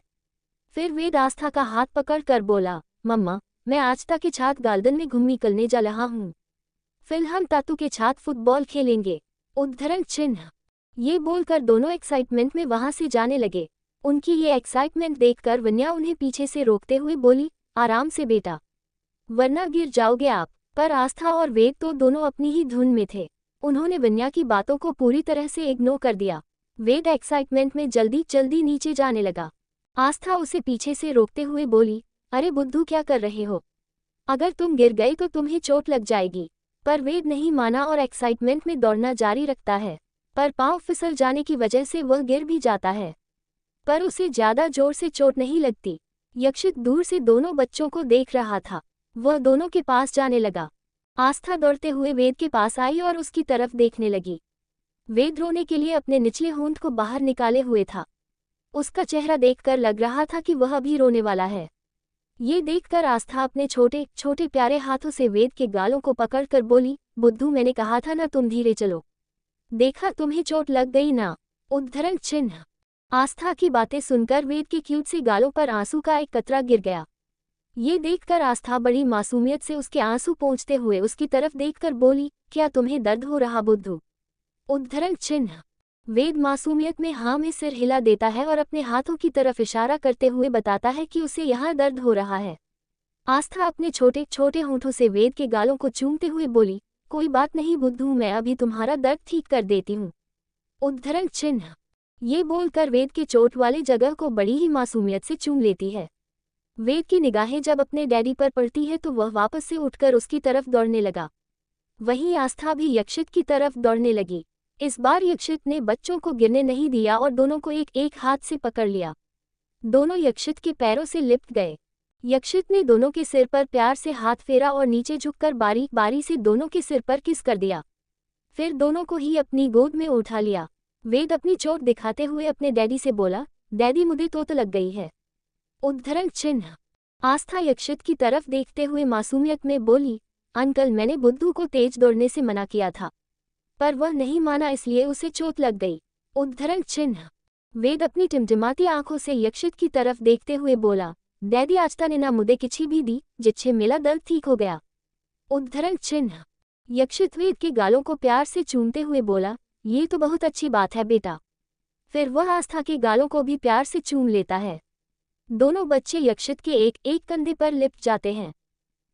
फिर वेद आस्था का हाथ पकड़कर बोला, मम्मा मैं आज तक के छात गार्डन में घूमने निकलने जा रहा हूँ। फिर हम तातू के छात फुटबॉल खेलेंगे। उद्धरण चिन्ह। ये बोलकर दोनों एक्साइटमेंट में वहां से जाने लगे। उनकी ये एक्साइटमेंट देखकर वन्या उन्हें पीछे से रोकते हुए बोली, आराम से बेटा, वरना गिर जाओगे आप। पर आस्था और वेद तो दोनों अपनी ही धुन में थे। उन्होंने वन्या की बातों को पूरी तरह से इग्नोर कर दिया। वेद एक्साइटमेंट में जल्दी जल्दी नीचे जाने लगा। आस्था उसे पीछे से रोकते हुए बोली, अरे बुद्धू क्या कर रहे हो, अगर तुम गिर गए तो तुम्हें चोट लग जाएगी। पर वेद नहीं माना और एक्साइटमेंट में दौड़ना जारी रखता है, पर पांव फिसल जाने की वजह से वह गिर भी जाता है, पर उसे ज्यादा जोर से चोट नहीं लगती। यक्षित दूर से दोनों बच्चों को देख रहा था। वह दोनों के पास जाने लगा। आस्था दौड़ते हुए वेद के पास आई और उसकी तरफ देखने लगी। वेद रोने के लिए अपने निचले होंठ को बाहर निकाले हुए था। उसका चेहरा देखकर लग रहा था कि वह अभी रोने वाला है। ये देखकर आस्था अपने छोटे छोटे प्यारे हाथों से वेद के गालों को पकड़कर बोली, बुद्धू मैंने कहा था ना तुम धीरे चलो, देखा तुम्हें चोट लग गई ना। उद्धरण चिन्ह। आस्था की बातें सुनकर वेद के क्यूट से गालों पर आंसू का एक कतरा गिर गया। ये देखकर आस्था बड़ी मासूमियत से उसके आंसू पोंछते हुए उसकी तरफ देखकर बोली, क्या तुम्हें दर्द हो रहा बुद्धू। उद्धरण चिन्ह। वेद मासूमियत में हाँ में सिर हिला देता है और अपने हाथों की तरफ इशारा करते हुए बताता है कि उसे यहाँ दर्द हो रहा है। आस्था अपने छोटे छोटे होंठों से वेद के गालों को चूमते हुए बोली, कोई बात नहीं बुद्धू, मैं अभी तुम्हारा दर्द ठीक कर देती हूँ। उद्धरण चिन्ह। ये बोलकर वेद के चोट वाले जगह को बड़ी ही मासूमियत से चूम लेती है। वेद की निगाहें जब अपने डैडी पर पड़ती है तो वह वापस से उठकर उसकी तरफ दौड़ने लगा। वहीं आस्था भी यक्षित की तरफ दौड़ने लगी। इस बार यक्षित ने बच्चों को गिरने नहीं दिया और दोनों को एक एक हाथ से पकड़ लिया। दोनों यक्षित के पैरों से लिपट गए। यक्षित ने दोनों के सिर पर प्यार से हाथ फेरा और नीचे झुककर बारी बारी से दोनों के सिर पर किस कर दिया। फिर दोनों को ही अपनी गोद में उठा लिया। वेद अपनी चोट दिखाते हुए अपने डैडी से बोला, डैडी मुझे तो लग गई है। उद्धरण चिन्ह। आस्था यक्षित की तरफ देखते हुए मासूमियत में बोली, अंकल मैंने बुद्धू को तेज दौड़ने से मना किया था, पर वह नहीं माना इसलिए उसे चोट लग गई। उद्धरण चिन्ह। वेद अपनी टिमटिमाती आंखों से यक्षित की तरफ देखते हुए बोला, डैडी आस्था ने ना मुझे किसी भी दी जिससे मेरा दर्द ठीक हो गया। उद्धरण चिन्ह। यक्षित वेद के गालों को प्यार से चूमते हुए बोला, ये तो बहुत अच्छी बात है बेटा। फिर वह आस्था के गालों को भी प्यार से चूम लेता है। दोनों बच्चे यक्षित के एक एक कंधे पर लिपट जाते हैं।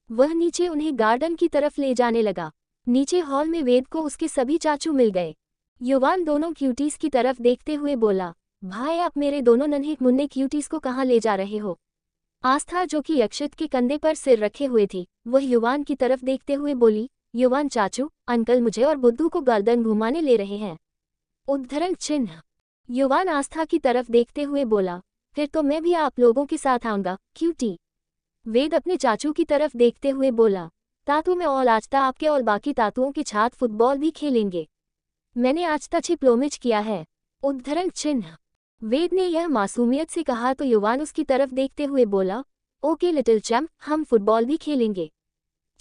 वह नीचे उन्हें गार्डन की तरफ ले जाने लगा। नीचे हॉल में वेद को उसके सभी चाचू मिल गए। युवान दोनों क्यूटीज की तरफ देखते हुए बोला, भाई आप मेरे दोनों नन्हे मुन्ने क्यूटीज को कहाँ ले जा रहे हो। आस्था जो कि यक्षित के कंधे पर सिर रखे हुए थी, वह युवान की तरफ देखते हुए बोली, युवान चाचू अंकल मुझे और बुद्धू को गर्दन घुमाने ले रहे हैं। उद्धरण चिन्ह। युवान आस्था की तरफ देखते हुए बोला, फिर तो मैं भी आप लोगों के साथ आऊंगा क्यूटी। वेद अपने चाचू की तरफ देखते हुए बोला, तातू मैं और आस्था आपके और बाकी तातुओं के साथ फुटबॉल भी खेलेंगे। मैंने आज तक छिप्लोमिच किया है। उद्धरण चिन्ह। वेद ने यह मासूमियत से कहा तो युवान उसकी तरफ देखते हुए बोला, ओके लिटिल चैम्प हम फुटबॉल भी खेलेंगे।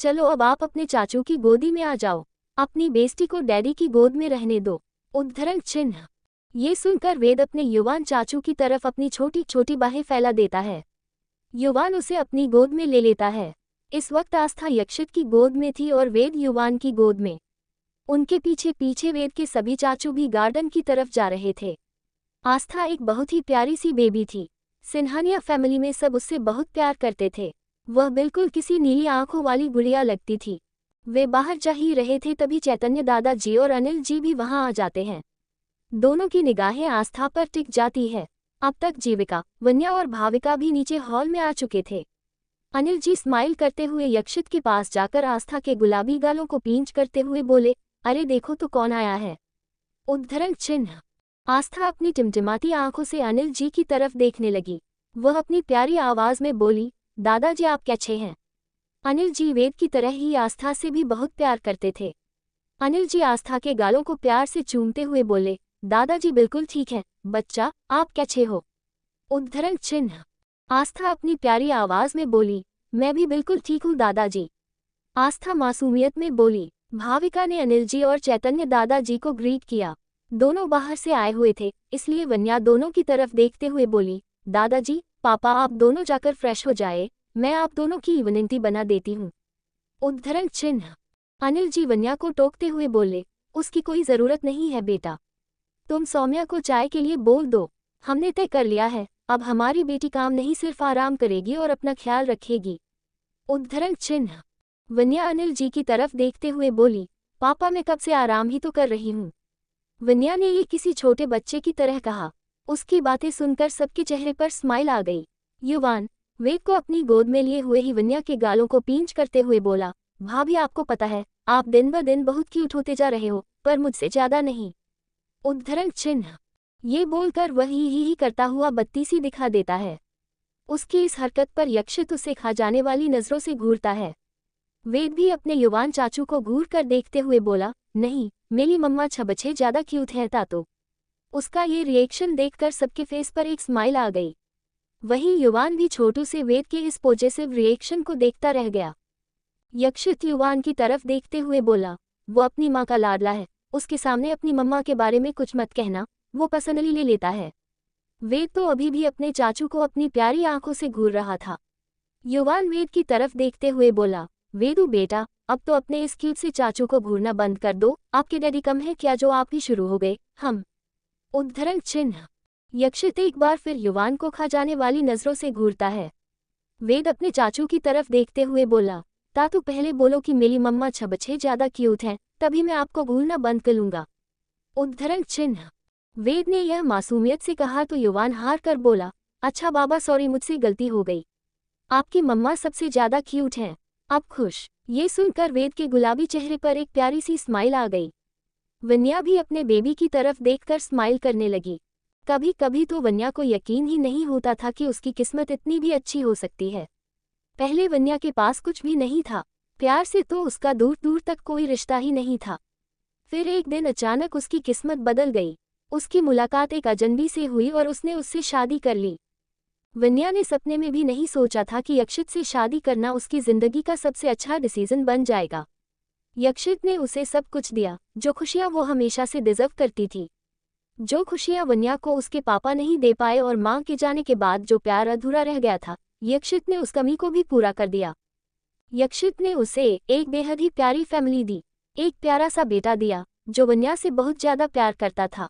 चलो अब आप अपने चाचू की गोदी में आ जाओ, अपनी बेस्टी को डैडी की गोद में रहने दो। उद्धरण चिन्ह। ये सुनकर वेद अपने युवान चाचू की तरफ अपनी छोटी छोटी बाहें फैला देता है। युवान उसे अपनी गोद में ले लेता है। इस वक्त आस्था यक्षित की गोद में थी और वेद युवान की गोद में। उनके पीछे पीछे वेद के सभी चाचू भी गार्डन की तरफ जा रहे थे। आस्था एक बहुत ही प्यारी सी बेबी थी। सिन्हानिया फैमिली में सब उससे बहुत प्यार करते थे। वह बिल्कुल किसी नीली आंखों वाली गुड़िया लगती थी। वे बाहर जा ही रहे थे तभी चैतन्य दादाजी और अनिल जी भी वहां आ जाते हैं। दोनों की निगाहें आस्था पर टिक जाती है। अब तक जीविका, वन्या और भाविका भी नीचे हॉल में आ चुके थे। अनिल जी स्माइल करते हुए यक्षित के पास जाकर आस्था के गुलाबी गालों को पींच करते हुए बोले, अरे देखो तो कौन आया है। उद्धरण चिन्ह। आस्था अपनी टिमटिमाती आंखों से अनिल जी की तरफ देखने लगी। वह अपनी प्यारी आवाज में बोली, दादाजी आप कैसे हैं। अनिल जी वेद की तरह ही आस्था से भी बहुत प्यार करते थे। अनिल जी आस्था के गालों को प्यार से चूमते हुए बोले, दादाजी बिल्कुल ठीक है बच्चा, आप कैसे हो। उद्धरण चिन्ह। आस्था अपनी प्यारी आवाज में बोली, मैं भी बिल्कुल ठीक हूँ दादाजी। आस्था मासूमियत में बोली। भाविका ने अनिल जी और चैतन्य दादाजी को ग्रीट किया। दोनों बाहर से आए हुए थे इसलिए वन्या दोनों की तरफ देखते हुए बोली, दादाजी पापा आप दोनों जाकर फ्रेश हो जाए, मैं आप दोनों की इवनिंग टी बना देती हूँ। उद्धरण चिन्ह। अनिल जी वन्या को टोकते हुए बोले, उसकी कोई जरूरत नहीं है बेटा, तुम सौम्या को चाय के लिए बोल दो। हमने तय कर लिया है अब हमारी बेटी काम नहीं सिर्फ आराम करेगी और अपना ख्याल रखेगी। उद्धरण चिन्ह। वन्या अनिल जी की तरफ देखते हुए बोली, पापा मैं कब से आराम ही तो कर रही हूँ। वन्या ने ये किसी छोटे बच्चे की तरह कहा। उसकी बातें सुनकर सबके चेहरे पर स्माइल आ गई। युवान वेद को अपनी गोद में लिए हुए ही वन्या के गालों को पींच करते हुए बोला, भाभी आपको पता है आप दिन ब दिन बहुत क्यूट होते जा रहे हो, पर मुझसे ज्यादा नहीं। उद्धरण चिन्ह। ये बोलकर वह ही करता हुआ बत्ती सी दिखा देता है। उसकी इस हरकत पर यक्षित उसे खा जाने वाली नजरों से घूरता है। वेद भी अपने युवान चाचू को घूर कर देखते हुए बोला, नहीं मेरी मम्मा छबछे ज्यादा क्यूट है तातो। उसका ये रिएक्शन देखकर सबके फेस पर एक स्माइल आ गई। वहीं युवान भी छोटू से वेद के इस पॉजिटिव रिएक्शन को देखता रह गया। यक्षित युवान की तरफ देखते हुए बोला, वो अपनी माँ का लाडला है, उसके सामने अपनी मम्मा के बारे में कुछ मत कहना, वो पर्सनली ले लेता है। वेद तो अभी भी अपने चाचू को अपनी प्यारी आंखों से घूर रहा था। युवान वेद की तरफ देखते हुए बोला, वेदू बेटा, अब तो अपने इस क्यूट से चाचू को घूरना बंद कर दो, आपके डैडी कम है क्या जो आप ही शुरू हो गए, हम। उद्धरण चिन्ह। यक्षित एक बार फिर युवान को खा जाने वाली नजरों से घूरता है। वेद अपने चाचू की तरफ देखते हुए बोला, तातू पहले बोलो कि मेरी मम्मा छबछे ज्यादा क्यूट हैं, तभी मैं आपको घूरना बंद कर लूंगा। उद्धरण चिन्ह। वेद ने यह मासूमियत से कहा तो युवान हार कर बोला, अच्छा बाबा सॉरी मुझसे गलती हो गई, आपकी मम्मा सबसे ज्यादा क्यूट हैं, अब खुश। ये सुनकर वेद के गुलाबी चेहरे पर एक प्यारी सी स्माइल आ गई। वन्या भी अपने बेबी की तरफ देखकर स्माइल करने लगी। कभी कभी तो वन्या को यकीन ही नहीं होता था कि उसकी किस्मत इतनी भी अच्छी हो सकती है। पहले वन्या के पास कुछ भी नहीं था, प्यार से तो उसका दूर दूर तक कोई रिश्ता ही नहीं था। फिर एक दिन अचानक उसकी किस्मत बदल गई। उसकी मुलाकात एक अजनबी से हुई और उसने उससे शादी कर ली। वन्या ने सपने में भी नहीं सोचा था कि यक्षित से शादी करना उसकी जिंदगी का सबसे अच्छा डिसीजन बन जाएगा। यक्षित ने उसे सब कुछ दिया, जो खुशियां वो हमेशा से डिजर्व करती थी। जो खुशियां वन्या को उसके पापा नहीं दे पाए और मां के जाने के बाद जो प्यार अधूरा रह गया था, यक्षित ने उस कमी को भी पूरा कर दिया। यक्षित ने उसे एक बेहद ही प्यारी फैमिली दी, एक प्यारा सा बेटा दिया जो वन्या से बहुत ज्यादा प्यार करता था।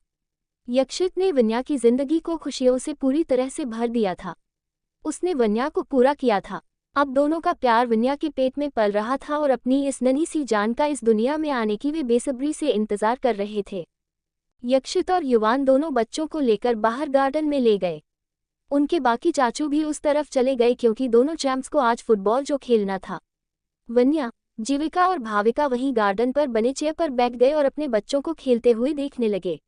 यक्षित ने वन्या की जिंदगी को खुशियों से पूरी तरह से भर दिया था। उसने वन्या को पूरा किया था। अब दोनों का प्यार वन्या के पेट में पल रहा था और अपनी इस नन्ही सी जान का इस दुनिया में आने की वे बेसब्री से इंतजार कर रहे थे। यक्षित और युवान दोनों बच्चों को लेकर बाहर गार्डन में ले गए। उनके बाकी चाचू भी उस तरफ चले गए क्योंकि दोनों चैंप्स को आज फुटबॉल जो खेलना था। वन्या, जीविका और भाविका वहीं गार्डन पर बने चेयर पर बैठ गए और अपने बच्चों को खेलते हुए देखने लगे।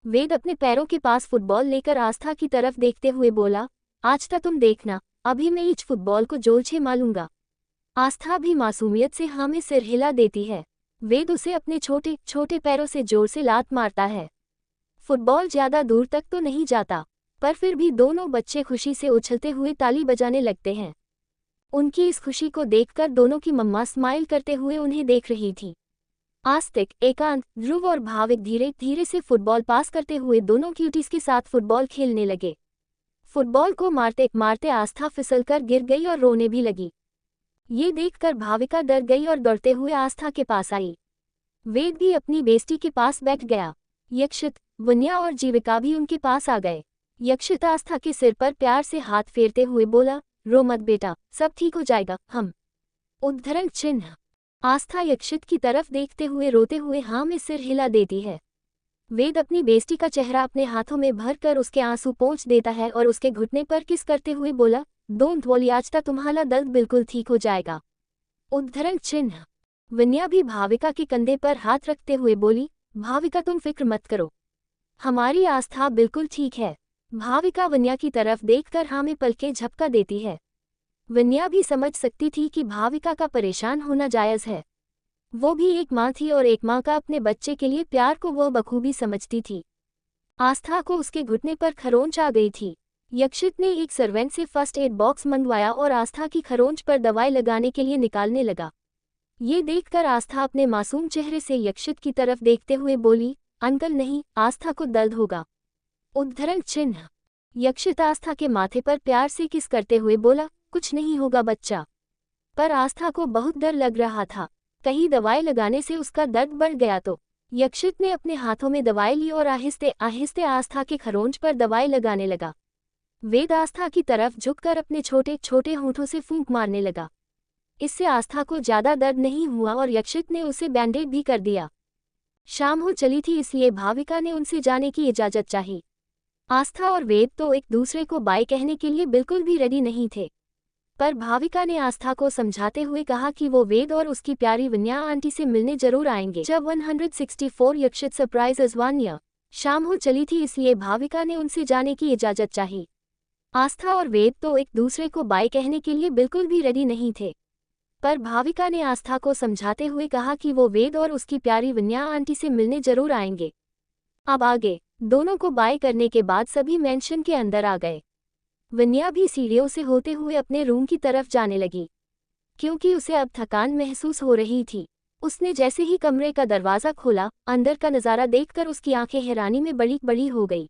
वेद अपने पैरों के पास फुटबॉल लेकर आस्था की तरफ देखते हुए बोला, आज तक तुम देखना, अभी मैं इस फुटबॉल को जोलछे मारूंगा। आस्था भी मासूमियत से हाँ में सिर हिला देती है। वेद उसे अपने छोटे छोटे पैरों से जोर से लात मारता है। फुटबॉल ज्यादा दूर तक तो नहीं जाता, पर फिर भी दोनों बच्चे खुशी से उछलते हुए ताली बजाने लगते हैं। उनकी इस खुशी को देखकर दोनों की मम्मा स्माइल करते हुए उन्हें देख रही थी। आस्तिक, एकांत, ध्रुव और भाविक धीरे धीरे से फुटबॉल पास करते हुए दोनों क्यूटीज के साथ फुटबॉल खेलने लगे। फुटबॉल को मारते मारते आस्था फिसलकर गिर गई और रोने भी लगी। ये देखकर भाविका डर गई और दौड़ते हुए आस्था के पास आई। वेद भी अपनी बेस्टी के पास बैठ गया। यक्षित, वन्या और जीविका भी उनके पास आ गए। यक्षित आस्था के सिर पर प्यार से हाथ फेरते हुए बोला, रो मत बेटा, सब ठीक हो जाएगा, हम। उद्धरण चिन्ह। आस्था यक्षित की तरफ देखते हुए रोते हुए हाँ में सिर हिला देती है। वेद अपनी बेस्टी का चेहरा अपने हाथों में भर कर उसके आंसू पोंछ देता है और उसके घुटने पर किस करते हुए बोला, डोंट वरी, आज तक तुम्हारा दर्द बिल्कुल ठीक हो जाएगा। उद्धरण चिन्ह। वन्या भी भाविका के कंधे पर हाथ रखते हुए बोली, भाविका तुम फिक्र मत करो, हमारी आस्था बिल्कुल ठीक है। भाविका वन्या की तरफ देखकर हाँ में पलकें झपका देती है। वन्या भी समझ सकती थी कि भाविका का परेशान होना जायज है। वो भी एक माँ थी और एक माँ का अपने बच्चे के लिए प्यार को वह बखूबी समझती थी। आस्था को उसके घुटने पर खरोंच आ गई थी। यक्षित ने एक सर्वेंट से फर्स्ट एड बॉक्स मंगवाया और आस्था की खरोंच पर दवाई लगाने के लिए निकालने लगा। ये देखकर आस्था अपने मासूम चेहरे से यक्षित की तरफ देखते हुए बोली, अंकल नहीं, आस्था को दर्द होगा। उद्धरण चिन्ह। यक्षित आस्था के माथे पर प्यार से किस करते हुए बोला, कुछ नहीं होगा बच्चा। पर आस्था को बहुत डर लग रहा था, कहीं दवाई लगाने से उसका दर्द बढ़ गया तो। यक्षित ने अपने हाथों में दवाई ली और आहिस्ते आहिस्ते आस्था के खरोंच पर दवाई लगाने लगा। वेद आस्था की तरफ झुककर अपने छोटे छोटे होंठों से फूंक मारने लगा। इससे आस्था को ज्यादा दर्द नहीं हुआ और यक्षित ने उसे बैंडेज भी कर दिया। शाम हो चली थी इसलिए भाविका ने उनसे जाने की इजाजत चाही। आस्था और वेद तो एक दूसरे को बाय कहने के लिए बिल्कुल भी रेडी नहीं थे, पर भाविका ने आस्था को समझाते हुए कहा कि वो वेद और उसकी प्यारी वन्या आंटी से मिलने जरूर आएंगे। जब 164 यक्षित सरप्राइज वान्या। शाम हो चली थी इसलिए भाविका ने उनसे जाने की इजाजत चाही। आस्था और वेद तो एक दूसरे को बाय कहने के लिए बिल्कुल भी रेडी नहीं थे, पर भाविका ने आस्था को समझाते हुए कहा कि वो वेद और उसकी प्यारी वन्या आंटी से मिलने जरूर आएंगे। अब आगे दोनों को बाय करने के बाद सभी मेंशन के अंदर आ गए। वन्या भी सीढ़ियों से होते हुए अपने रूम की तरफ जाने लगी, क्योंकि उसे अब थकान महसूस हो रही थी। उसने जैसे ही कमरे का दरवाज़ा खोला, अंदर का नज़ारा देखकर उसकी आंखें हैरानी में बड़ी बड़ी हो गई।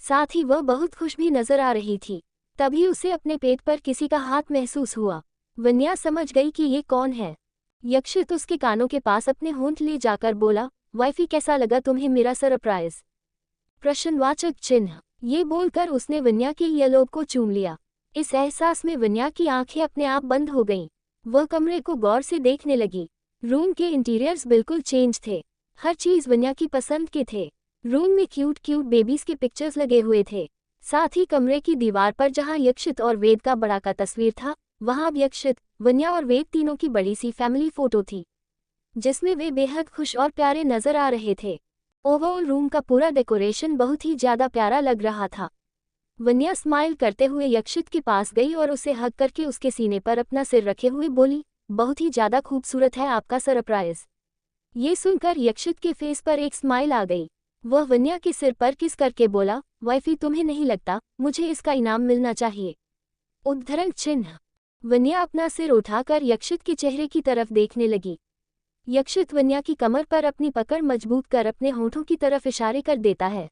साथ ही वह बहुत खुश भी नजर आ रही थी। तभी उसे अपने पेट पर किसी का हाथ महसूस हुआ। वन्या समझ गई कि ये कौन है। यक्षित उसके कानों के पास अपने होंठ ले जाकर बोला, वाइफी कैसा लगा तुम्हें मेरा सरप्राइज? प्रश्नवाचक चिन्ह। ये बोलकर उसने वन्या के ईयरलोब को चूम लिया। इस एहसास में वन्या की आंखें अपने आप बंद हो गईं। वह कमरे को गौर से देखने लगी। रूम के इंटीरियर्स बिल्कुल चेंज थे। हर चीज वन्या की पसंद के थे। रूम में क्यूट क्यूट बेबीज के पिक्चर्स लगे हुए थे। साथ ही कमरे की दीवार पर जहां यक्षित और वेद का बड़ा का तस्वीर था, वहां अब यक्षित, वन्या और वेद तीनों की बड़ी सी फैमिली फोटो थी, जिसमें वे बेहद खुश और प्यारे नजर आ रहे थे। ओवरऑल रूम का पूरा डेकोरेशन बहुत ही ज्यादा प्यारा लग रहा था। वन्या स्माइल करते हुए यक्षित के पास गई और उसे हग करके उसके सीने पर अपना सिर रखे हुए बोली, बहुत ही ज्यादा खूबसूरत है आपका सरप्राइज। ये सुनकर यक्षित के फेस पर एक स्माइल आ गई। वह वन्या के सिर पर किस करके बोला, वाइफी तुम्हें नहीं लगता मुझे इसका इनाम मिलना चाहिए? उद्धरण चिन्ह। वन्या अपना सिर उठाकर यक्षित के चेहरे की तरफ देखने लगी। यक्षित वन्या की कमर पर अपनी पकड़ मजबूत कर अपने होठों की तरफ इशारे कर देता है।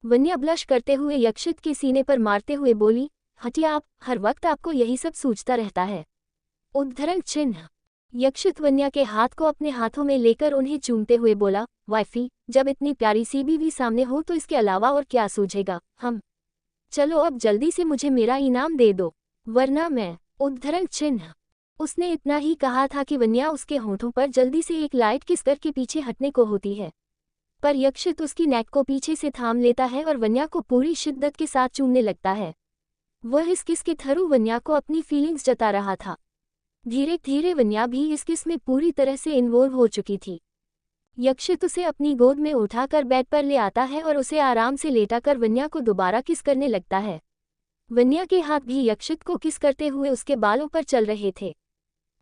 वन्या ब्लश करते हुए यक्षित के सीने पर मारते हुए बोली, हटिए आप, हर वक्त आपको यही सब सूझता रहता है। उद्धरण चिन्ह। यक्षित वन्या के हाथ को अपने हाथों में लेकर उन्हें चूमते हुए बोला, वाइफी जब इतनी प्यारी सी बीवी सामने हो तो इसके अलावा और क्या सूझेगा। हम चलो अब जल्दी से मुझे मेरा इनाम दे दो, वरना मैं। उद्धरण चिन्ह। उसने इतना ही कहा था कि वन्या उसके होठों पर जल्दी से एक लाइट किस करके पीछे हटने को होती है, पर यक्षित उसकी नेक को पीछे से थाम लेता है और वन्या को पूरी शिद्दत के साथ चूमने लगता है। वह इस किस के थ्रू वन्या को अपनी फीलिंग्स जता रहा था। धीरे धीरे वन्या भी इस किस में पूरी तरह से इन्वॉल्व हो चुकी थी। यक्षित उसे अपनी गोद में उठाकर बेड पर ले आता है और उसे आराम से लेटाकर वन्या को दोबारा किस करने लगता है। वन्या के हाथ भी यक्षित को किस करते हुए उसके बालों पर चल रहे थे।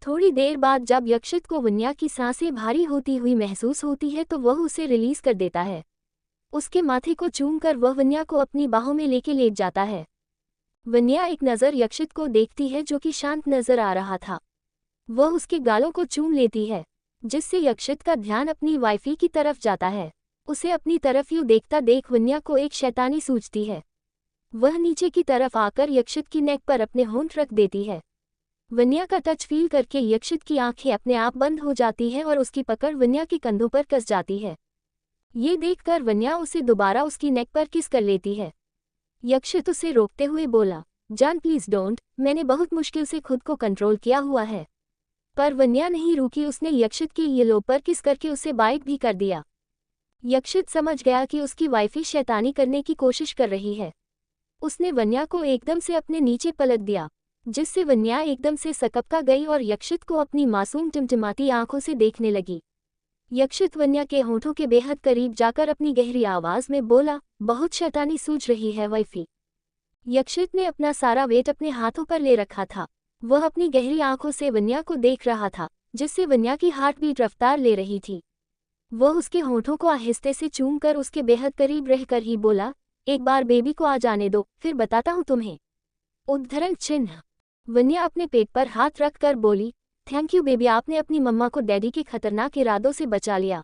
थोड़ी देर बाद जब यक्षित को वन्या की सांसें भारी होती हुई महसूस होती है तो वह उसे रिलीज कर देता है। उसके माथे को चूमकर वह वन्या को अपनी बाहों में लेके लेट जाता है। वन्या एक नज़र यक्षित को देखती है जो कि शांत नजर आ रहा था। वह उसके गालों को चूम लेती है, जिससे यक्षित का ध्यान अपनी वाइफी की तरफ जाता है। उसे अपनी तरफ यूं देखता देख वन्या को एक शैतानी सूझती है। वह नीचे की तरफ आकर यक्षित की नेक पर अपने होंठ रख देती है। वन्या का टच फील करके यक्षित की आंखें अपने आप बंद हो जाती है और उसकी पकड़ वन्या के कंधों पर कस जाती है। ये देखकर वन्या उसे दोबारा उसकी नेक पर किस कर लेती है। यक्षित उसे रोकते हुए बोला, जान प्लीज डोंट, मैंने बहुत मुश्किल से खुद को कंट्रोल किया हुआ है। पर वन्या नहीं रुकी, उसने यक्षित के ईयरलोब पर किस करके उसे बाइट भी कर दिया। यक्षित समझ गया कि उसकी वाइफी शैतानी करने की कोशिश कर रही है। उसने वन्या को एकदम से अपने नीचे पलट दिया, जिससे वन्या एकदम से सकपका गई और यक्षित को अपनी मासूम टिमटिमाती आंखों से देखने लगी। यक्षित वन्या के होठों के बेहद करीब जाकर अपनी गहरी आवाज में बोला, बहुत शैतानी सूझ रही है वाइफी। यक्षित ने अपना सारा वेट अपने हाथों पर ले रखा था। वह अपनी गहरी आंखों से वन्या को देख रहा था, जिससे वन्या की हार्ट बीट रफ्तार ले रही थी। वह उसके होठों को आहिस्ते से चूमकर उसके बेहद करीब रहकर ही बोला, एक बार बेबी को आ जाने दो, फिर बताता हूँ तुम्हें। उद्धरण चिन्ह। वन्या अपने पेट पर हाथ रखकर बोली, थैंक यू बेबी, आपने अपनी मम्मा को डैडी के खतरनाक इरादों से बचा लिया।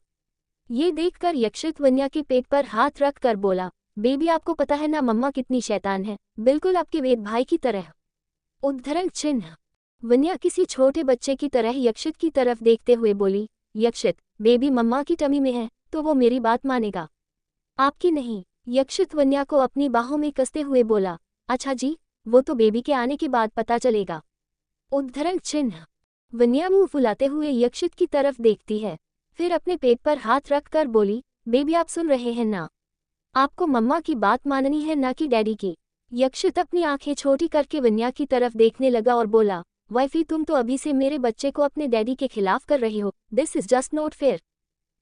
ये देखकर यक्षित वन्या के पेट पर हाथ रखकर बोला, बेबी आपको पता है ना मम्मा कितनी शैतान है, बिल्कुल आपके वेद भाई की तरह। उद्धरण चिन्ह। वन्या किसी छोटे बच्चे की तरह यक्षित की तरफ देखते हुए बोली, यक्षित, बेबी मम्मा की टमी में है तो वो मेरी बात मानेगा, आपकी नहीं। यक्षित वन्या को अपनी बाहों में कसते हुए बोला, अच्छा जी, वो तो बेबी के आने के बाद पता चलेगा। उद्धरण चिन्ह। वन्या मुंह फुलाते हुए यक्षित की तरफ देखती है, फिर अपने पेट पर हाथ रखकर बोली, बेबी आप सुन रहे हैं ना, आपको मम्मा की बात माननी है ना कि डैडी की। यक्षित अपनी आंखें छोटी करके वन्या की तरफ देखने लगा और बोला, वाइफी तुम तो अभी से मेरे बच्चे को अपने डैडी के खिलाफ कर रही हो, this is just not fair.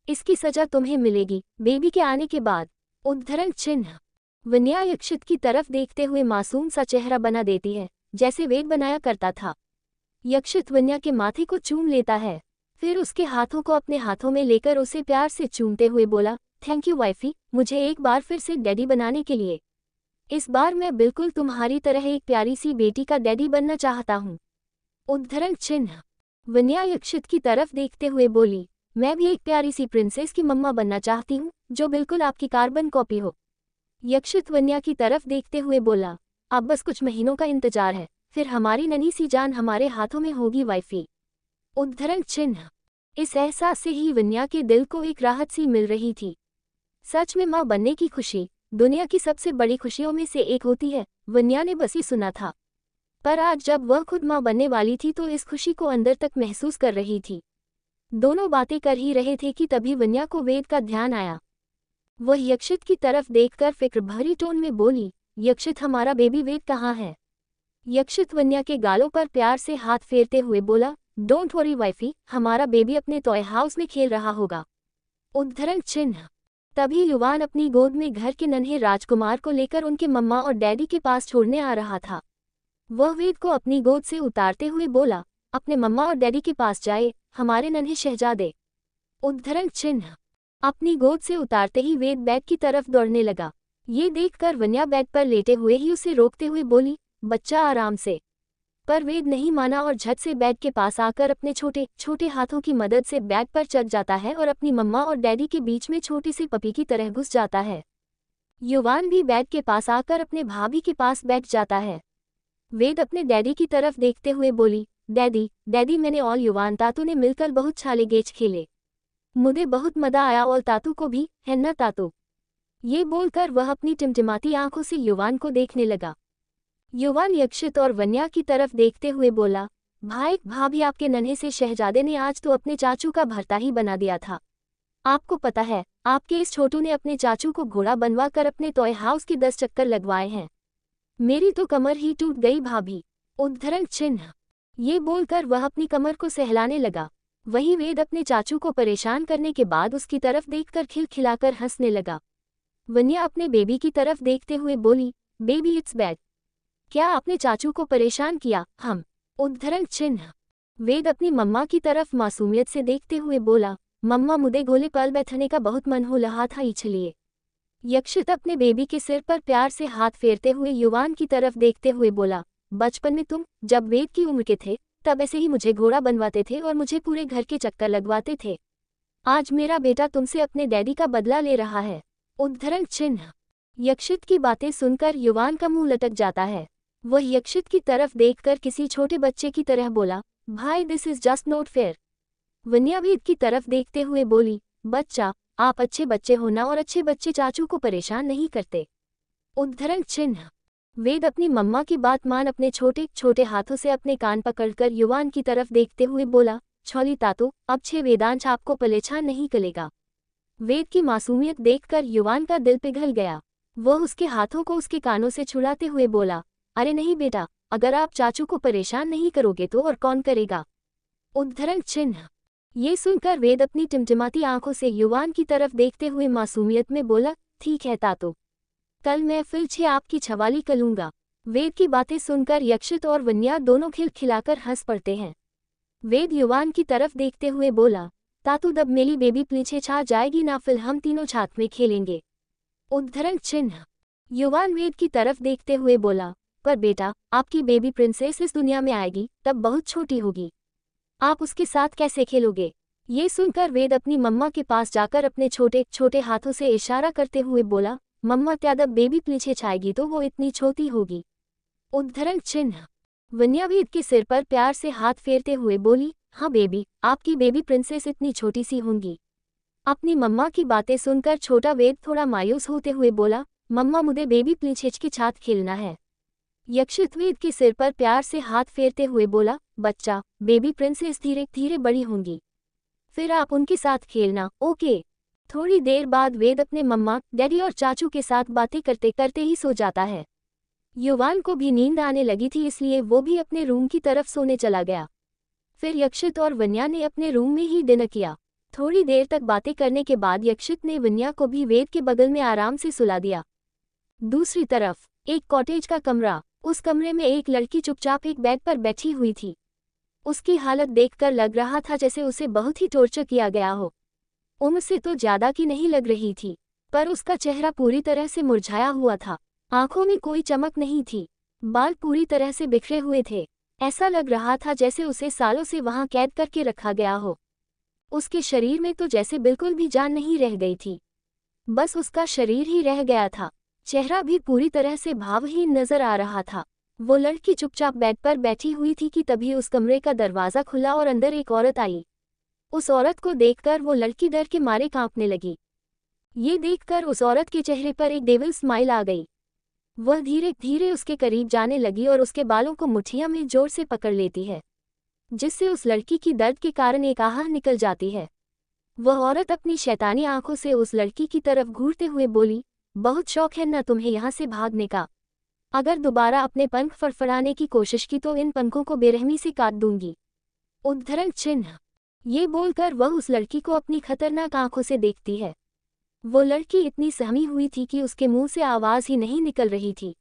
इसकी सजा तुम्हें मिलेगी बेबी के आने के बाद। उद्धरण चिन्ह। वन्या यक्षित की तरफ देखते हुए मासूम सा चेहरा बना देती है, जैसे वेद बनाया करता था। यक्षित वन्या के माथे को चूम लेता है, फिर उसके हाथों को अपने हाथों में लेकर उसे प्यार से चूमते हुए बोला, थैंक यू वाइफी, मुझे एक बार फिर से डैडी बनाने के लिए। इस बार मैं बिल्कुल तुम्हारी तरह एक प्यारी सी बेटी का डैडी बनना चाहता हूँ। उद्धरण चिन्ह। वन्या यक्षित की तरफ देखते हुए बोली, मैं भी एक प्यारी सी प्रिंसेस की मम्मा बनना चाहती हूँ, जो बिल्कुल आपकी कार्बन कॉपी हो। यक्षित वन्या की तरफ देखते हुए बोला, अब बस कुछ महीनों का इंतजार है, फिर हमारी नन्ही सी जान हमारे हाथों में होगी वाइफी। उद्धरण चिन्ह। इस एहसास से ही वन्या के दिल को एक राहत सी मिल रही थी। सच में माँ बनने की खुशी दुनिया की सबसे बड़ी खुशियों में से एक होती है, वन्या ने बस ही सुना था। पर आज जब वह खुद माँ बनने वाली थी तो इस खुशी को अंदर तक महसूस कर रही थी। दोनों बातें कर ही रहे थे कि तभी वन्या को वेद का ध्यान आया। वह यक्षित की तरफ देखकर फिक्र भरी टोन में बोली, यक्षित हमारा बेबी वेद कहाँ है? यक्षित वन्या के गालों पर प्यार से हाथ फेरते हुए बोला, डोंट वरी वाइफी, हमारा बेबी अपने टॉय हाउस में खेल रहा होगा। उद्धरण चिन्ह। तभी युवान अपनी गोद में घर के नन्हे राजकुमार को लेकर उनके मम्मा और डैडी के पास छोड़ने आ रहा था। वह वेद को अपनी गोद से उतारते हुए बोला, अपने मम्मा और डैडी के पास जाए, हमारे नन्हे शहजादे। उद्धरण चिन्ह। अपनी गोद से उतारते ही वेद बेड की तरफ दौड़ने लगा। ये देखकर वन्या बेड पर लेटे हुए ही उसे रोकते हुए बोली, बच्चा आराम से। पर वेद नहीं माना और झट से बेड के पास आकर अपने छोटे छोटे हाथों की मदद से बेड पर चढ़ जाता है और अपनी मम्मा और डैडी के बीच में छोटी सी पपी की तरह घुस जाता है। युवान भी बेड के पास आकर अपने भाभी के पास बैठ जाता है। वेद अपने डैडी की तरफ देखते हुए बोली, डैडी डैडी मैंने और युवान तातू ने मिलकर बहुत छाले गेच खेले, मुझे बहुत मजा आया और तातू को भी, है ना तातू? ये बोलकर वह अपनी टिमटिमाती आंखों से युवान को देखने लगा। युवान यक्षित और वन्या की तरफ देखते हुए बोला, भाई भाभी आपके नन्हे से शहजादे ने आज तो अपने चाचू का भरता ही बना दिया था। आपको पता है, आपके इस छोटू ने अपने चाचू को घोड़ा बनवा कर अपने टॉय हाउस के 10 चक्कर लगवाए हैं। मेरी तो कमर ही टूट गई भाभी। उद्धरण चिन्ह। ये बोलकर वह अपनी कमर को सहलाने लगा। वहीं वेद अपने चाचू को परेशान करने के बाद उसकी तरफ देखकर खिलखिलाकर हंसने लगा। वन्या अपने बेबी की तरफ देखते हुए बोली, बेबी इट्स बैड, क्या आपने चाचू को परेशान किया? हम। उद्धरण चिन्ह। वेद अपनी मम्मा की तरफ मासूमियत से देखते हुए बोला, मम्मा मुझे गोले पर बैठने का बहुत मन हो रहा था इसलिए। यक्षित अपने बेबी के सिर पर प्यार से हाथ फेरते हुए युवान की तरफ देखते हुए बोला, बचपन में तुम जब वेद की उम्र के थे तब ऐसे ही मुझे घोड़ा बनवाते थे और मुझे पूरे घर के चक्कर लगवाते थे। आज मेरा बेटा तुमसे अपने डैडी का बदला ले रहा है। उद्धरण चिन्ह। यक्षित की बातें सुनकर युवान का मुंह लटक जाता है। वह यक्षित की तरफ देखकर किसी छोटे बच्चे की तरह बोला, भाई this is just not fair. Vanya Ved की तरफ देखते हुए बोली, बच्चा आप अच्छे बच्चे हो ना, और अच्छे बच्चे चाचू को परेशान नहीं करते। उद्धरण चिन्ह। वेद अपनी मम्मा की बात मान अपने छोटे छोटे हाथों से अपने कान पकड़कर युवान की तरफ देखते हुए बोला, छोली तातो अब 6 वेदांश आपको परेशान नहीं करेगा। वेद की मासूमियत देखकर युवान का दिल पिघल गया। वह उसके हाथों को उसके कानों से छुड़ाते हुए बोला, अरे नहीं बेटा, अगर आप चाचू को परेशान नहीं करोगे तो और कौन करेगा। उद्धरण चिन्ह। ये सुनकर वेद अपनी टिमटिमाती आंखों से युवान की तरफ देखते हुए मासूमियत में बोला, ठीक है तातो, कल मैं फिर 6 आपकी छवाली करूंगा। वेद की बातें सुनकर यक्षित और वन्या दोनों खिलखिलाकर हंस पड़ते हैं। वेद युवान की तरफ देखते हुए बोला, तातू दब मेरी बेबी पीछे छा जाएगी ना, फिर हम तीनों छात में खेलेंगे। उद्धरण चिन्ह। युवान वेद की तरफ देखते हुए बोला, पर बेटा आपकी बेबी प्रिंसेस इस दुनिया में आएगी तब बहुत छोटी होगी, आप उसके साथ कैसे खेलोगे? ये सुनकर वेद अपनी मम्मा के पास जाकर अपने छोटे छोटे हाथों से इशारा करते हुए बोला, मम्मा त्यादब बेबी पीछे छाएगी तो वो इतनी छोटी होगी। उद्धरण चिन्ह। वन्या वेद के सिर पर प्यार से हाथ फेरते हुए बोली, हाँ बेबी, आपकी बेबी प्रिंसेस इतनी छोटी सी होंगी। अपनी मम्मा की बातें सुनकर छोटा वेद थोड़ा मायूस होते हुए बोला, मम्मा मुझे बेबी प्रिंसेस के साथ खेलना है। यक्षित वेद के सिर पर प्यार से हाथ फेरते हुए बोला, बच्चा बेबी प्रिंसेस धीरे धीरे बड़ी होंगी, फिर आप उनके साथ खेलना, ओके। थोड़ी देर बाद वेद अपने मम्मा डैडी और चाचू के साथ बातें करते करते ही सो जाता है। युवान को भी नींद आने लगी थी इसलिए वो भी अपने रूम की तरफ सोने चला गया। फिर यक्षित और वन्या ने अपने रूम में ही डिनर किया। थोड़ी देर तक बातें करने के बाद यक्षित ने वन्या को भी वेद के बगल में आराम से सुला दिया। दूसरी तरफ एक कॉटेज का कमरा, उस कमरे में एक लड़की चुपचाप एक बेड पर बैठी हुई थी। उसकी हालत देखकर लग रहा था जैसे उसे बहुत ही टॉर्चर किया गया हो। उम्र से तो ज्यादा की नहीं लग रही थी, पर उसका चेहरा पूरी तरह से मुरझाया हुआ था। आंखों में कोई चमक नहीं थी, बाल पूरी तरह से बिखरे हुए थे। ऐसा लग रहा था जैसे उसे सालों से वहां कैद करके रखा गया हो। उसके शरीर में तो जैसे बिल्कुल भी जान नहीं रह गई थी, बस उसका शरीर ही रह गया था। चेहरा भी पूरी तरह से भावहीन नजर आ रहा था। वो लड़की चुपचाप बेड पर बैठी हुई थी कि तभी उस कमरे का दरवाजा खुला और अंदर एक औरत आई। उस औरत को देखकर वो लड़की डर के मारे कांपने लगी। ये देखकर उस औरत के चेहरे पर एक डेविल स्माइल आ गई। वह धीरे धीरे उसके करीब जाने लगी और उसके बालों को मुठ्ठियों में जोर से पकड़ लेती है, जिससे उस लड़की की दर्द के कारण एक आह निकल जाती है। वह औरत अपनी शैतानी आंखों से उस लड़की की तरफ घूरते हुए बोली, बहुत शौक है ना तुम्हें यहाँ से भागने का? अगर दोबारा अपने पंख फड़फड़ाने की कोशिश की तो इन पंखों को बेरहमी से काट दूंगी। उद्धरण चिन्ह। ये बोलकर वह उस लड़की को अपनी खतरनाक आंखों से देखती है। वो लड़की इतनी सहमी हुई थी कि उसके मुंह से आवाज ही नहीं निकल रही थी,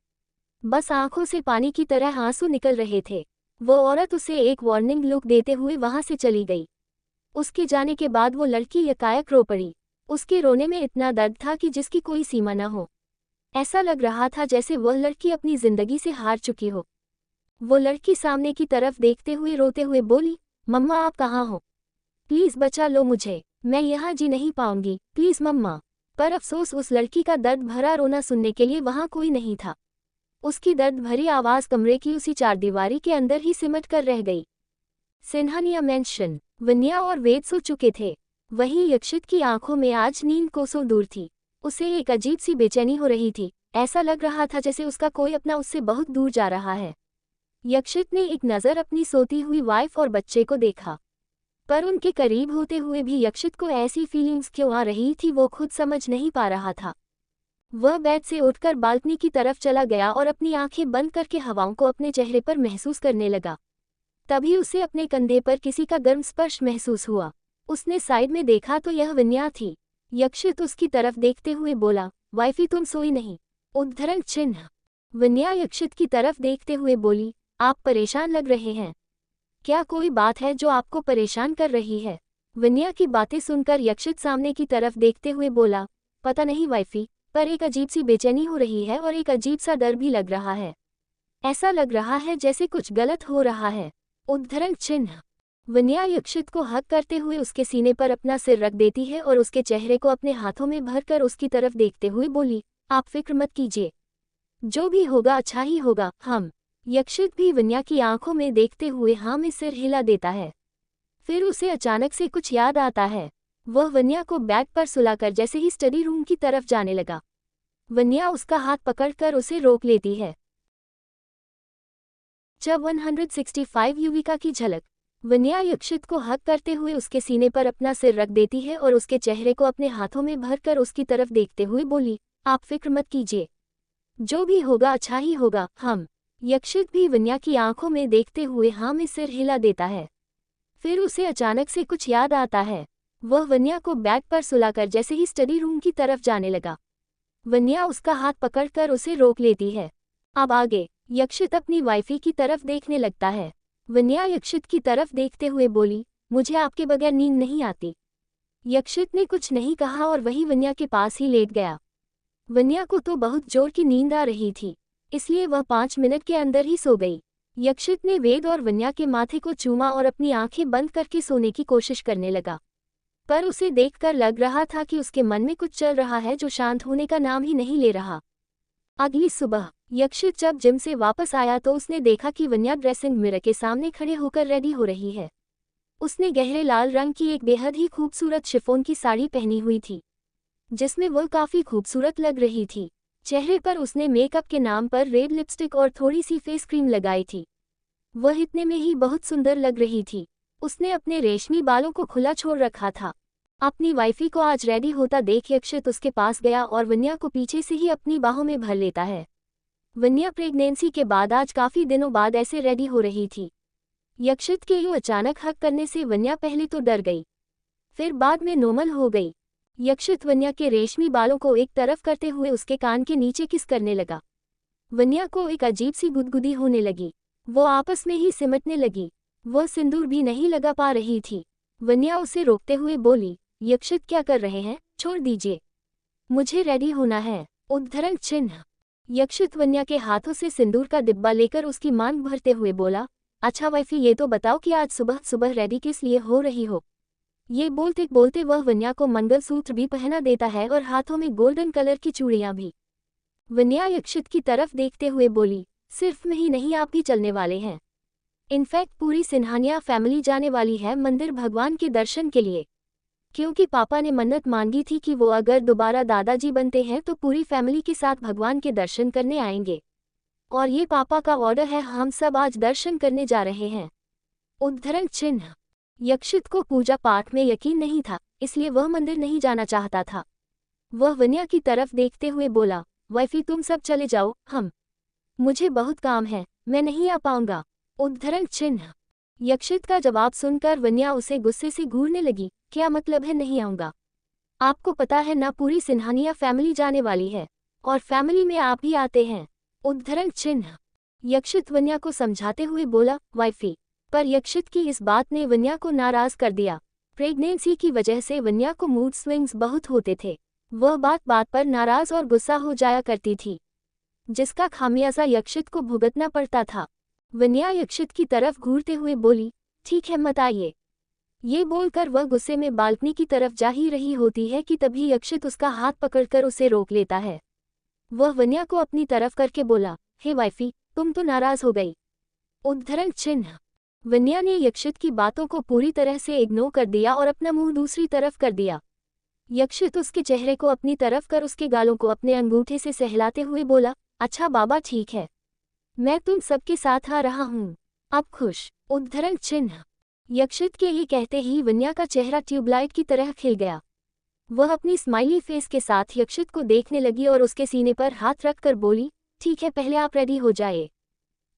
बस आंखों से पानी की तरह आंसू निकल रहे थे। वो औरत उसे एक वार्निंग लुक देते हुए वहां से चली गई। उसके जाने के बाद वो लड़की यकायक रो पड़ी। उसके रोने में इतना दर्द था कि जिसकी कोई सीमा न हो। ऐसा लग रहा था जैसे वह लड़की अपनी जिंदगी से हार चुकी हो। वो लड़की सामने की तरफ देखते हुए रोते हुए बोली, मम्मा आप कहाँ हो? प्लीज बचा लो मुझे, मैं यहाँ जी नहीं पाऊंगी, प्लीज मम्मा। पर अफसोस उस लड़की का दर्द भरा रोना सुनने के लिए वहां कोई नहीं था। उसकी दर्द भरी आवाज कमरे की उसी चारदीवारी के अंदर ही सिमट कर रह गई। सिन्हानिया मेंशन। वन्या और वेद सो चुके थे। वहीं यक्षित की आंखों में आज नींद कोसों दूर थी। उसे एक अजीब सी बेचैनी हो रही थी। ऐसा लग रहा था जैसे उसका कोई अपना उससे बहुत दूर जा रहा है। यक्षित ने एक नज़र अपनी सोती हुई वाइफ और बच्चे को देखा, पर उनके करीब होते हुए भी यक्षित को ऐसी फीलिंग्स क्यों आ रही थी वो खुद समझ नहीं पा रहा था। वह बेड से उठकर बालकनी की तरफ चला गया और अपनी आंखें बंद करके हवाओं को अपने चेहरे पर महसूस करने लगा। तभी उसे अपने कंधे पर किसी का गर्म स्पर्श महसूस हुआ। उसने साइड में देखा तो यह वन्या थी। यक्षित उसकी तरफ देखते हुए बोला, वाइफी तुम सोई नहीं? उद्धरण चिन्ह। वन्या यक्षित की तरफ देखते हुए बोली, आप परेशान लग रहे हैं। क्या कोई बात है जो आपको परेशान कर रही है? वन्या की बातें सुनकर यक्षित सामने की तरफ देखते हुए बोला, पता नहीं वाइफी, पर एक अजीब सी बेचैनी हो रही है और एक अजीब सा डर भी लग रहा है। ऐसा लग रहा है जैसे कुछ गलत हो रहा है। उद्धरण चिन्ह। वन्या यक्षित को हक करते हुए उसके सीने पर अपना सिर रख देती है और उसके चेहरे को अपने हाथों में भरकर उसकी तरफ देखते हुए बोली, आप फिक्र मत कीजिए, जो भी होगा अच्छा ही होगा। हम। यक्षित भी वन्या की आंखों में देखते हुए हाँ में सिर हिला देता है। फिर उसे अचानक से कुछ याद आता है। वह वन्या को बेड पर सुलाकर जैसे ही स्टडी रूम की तरफ जाने लगा, वन्या उसका हाथ पकड़कर उसे रोक लेती है। जब 165 युविका की झलक। वन्या यक्षित को हक करते हुए उसके सीने पर अपना सिर रख देती है और उसके चेहरे को अपने हाथों में भरकर उसकी तरफ देखते हुए बोली, आप फिक्र मत कीजिए, जो भी होगा अच्छा ही होगा। हम। यक्षित भी वन्या की आंखों में देखते हुए हाँ में सिर हिला देता है। फिर उसे अचानक से कुछ याद आता है। वह वन्या को बेड पर सुलाकर जैसे ही स्टडी रूम की तरफ जाने लगा, वन्या उसका हाथ पकड़कर उसे रोक लेती है। अब आगे। यक्षित अपनी वाइफी की तरफ देखने लगता है। वन्या यक्षित की तरफ देखते हुए बोली, मुझे आपके बगैर नींद नहीं आती। यक्षित ने कुछ नहीं कहा और वही वन्या के पास ही लेट गया। वन्या को तो बहुत जोर की नींद आ रही थी, इसलिए वह 5 मिनट के अंदर ही सो गई। यक्षित ने वेद और वन्या के माथे को चूमा और अपनी आंखें बंद करके सोने की कोशिश करने लगा, पर उसे देखकर लग रहा था कि उसके मन में कुछ चल रहा है जो शांत होने का नाम ही नहीं ले रहा। अगली सुबह यक्षित जब जिम से वापस आया तो उसने देखा कि वन्या ड्रेसिंग मिरर के सामने खड़े होकर रेडी हो रही है। उसने गहरे लाल रंग की एक बेहद ही खूबसूरत शिफॉन की साड़ी पहनी हुई थी, जिसमें वह काफी खूबसूरत लग रही थी। चेहरे पर उसने मेकअप के नाम पर रेड लिपस्टिक और थोड़ी सी फेस क्रीम लगाई थी। वह इतने में ही बहुत सुंदर लग रही थी। उसने अपने रेशमी बालों को खुला छोड़ रखा था। अपनी वाइफी को आज रेडी होता देख यक्षित उसके पास गया और वन्या को पीछे से ही अपनी बाहों में भर लेता है। वन्या प्रेगनेंसी के बाद आज काफी दिनों बाद ऐसे रेडी हो रही थी। यक्षित के यूं अचानक हक करने से वन्या पहले तो डर गई, फिर बाद में नॉर्मल हो गई। यक्षित वन्या के रेशमी बालों को एक तरफ करते हुए उसके कान के नीचे किस करने लगा। वन्या को एक अजीब सी गुदगुदी होने लगी। वो आपस में ही सिमटने लगी। वह सिंदूर भी नहीं लगा पा रही थी। वन्या उसे रोकते हुए बोली, यक्षित क्या कर रहे हैं, छोड़ दीजिए, मुझे रेडी होना है। उद्धरण चिन्ह। यक्षित वन्या के हाथों से सिंदूर का डिब्बा लेकर उसकी मांग भरते हुए बोला, अच्छा वाइफी ये तो बताओ कि आज सुबह सुबह रेडी किस लिए हो रही हो। ये बोलते बोलते वह वन्या को मंगलसूत्र भी पहना देता है और हाथों में गोल्डन कलर की चूड़ियां भी। वन्या यक्षित की तरफ देखते हुए बोली, सिर्फ मैं ही नहीं आप भी चलने वाले हैं। इनफैक्ट पूरी सिन्हानिया फैमिली जाने वाली है मंदिर भगवान के दर्शन के लिए, क्योंकि पापा ने मन्नत मांगी थी कि वो अगर दोबारा दादाजी बनते हैं तो पूरी फैमिली के साथ भगवान के दर्शन करने आएंगे। और ये पापा का ऑर्डर है, हम सब आज दर्शन करने जा रहे हैं। उद्धरण चिन्ह। यक्षित को पूजा पाठ में यकीन नहीं था, इसलिए वह मंदिर नहीं जाना चाहता था। वह वन्या की तरफ देखते हुए बोला, वाइफी तुम सब चले जाओ, मुझे बहुत काम है, मैं नहीं आ पाऊंगा। उद्धरण चिन्ह। यक्षित का जवाब सुनकर वन्या उसे गुस्से से घूरने लगी, क्या मतलब है नहीं आऊंगा? आपको पता है ना पूरी सिन्हानिया फैमिली जाने वाली है, और फैमिली में आप भी आते हैं। उद्धरण चिन्ह। यक्षित वन्या को समझाते हुए बोला, वाइफी। पर यक्षित की इस बात ने वन्या को नाराज कर दिया। प्रेगनेंसी की वजह से वन्या को मूड स्विंग्स बहुत होते थे। वह बात बात पर नाराज और गुस्सा हो जाया करती थी, जिसका खामियाजा यक्षित को भुगतना पड़ता था। वन्या यक्षित की तरफ घूरते हुए बोली, ठीक है मत आइए। ये बोलकर वह गुस्से में बालकनी की तरफ जा ही रही होती है कि तभी यक्षित उसका हाथ पकड़कर उसे रोक लेता है। वह वन्या को अपनी तरफ करके बोला, हे वाइफी तुम तो नाराज हो गई। उद्धरण चिन्ह। वन्या ने यक्षित की बातों को पूरी तरह से इग्नोर कर दिया और अपना मुंह दूसरी तरफ कर दिया। यक्षित उसके चेहरे को अपनी तरफ कर उसके गालों को अपने अंगूठे से सहलाते हुए बोला, अच्छा बाबा ठीक है, मैं तुम सबके साथ आ रहा हूँ, अब खुश। उद्धरण चिन्ह। यक्षित के ये कहते ही वन्या का चेहरा ट्यूबलाइट की तरह खिल गया। वह अपनी स्माइली फेस के साथ यक्षित को देखने लगी और उसके सीने पर हाथ रखकर बोली, ठीक है पहले आप रेडी हो जाए।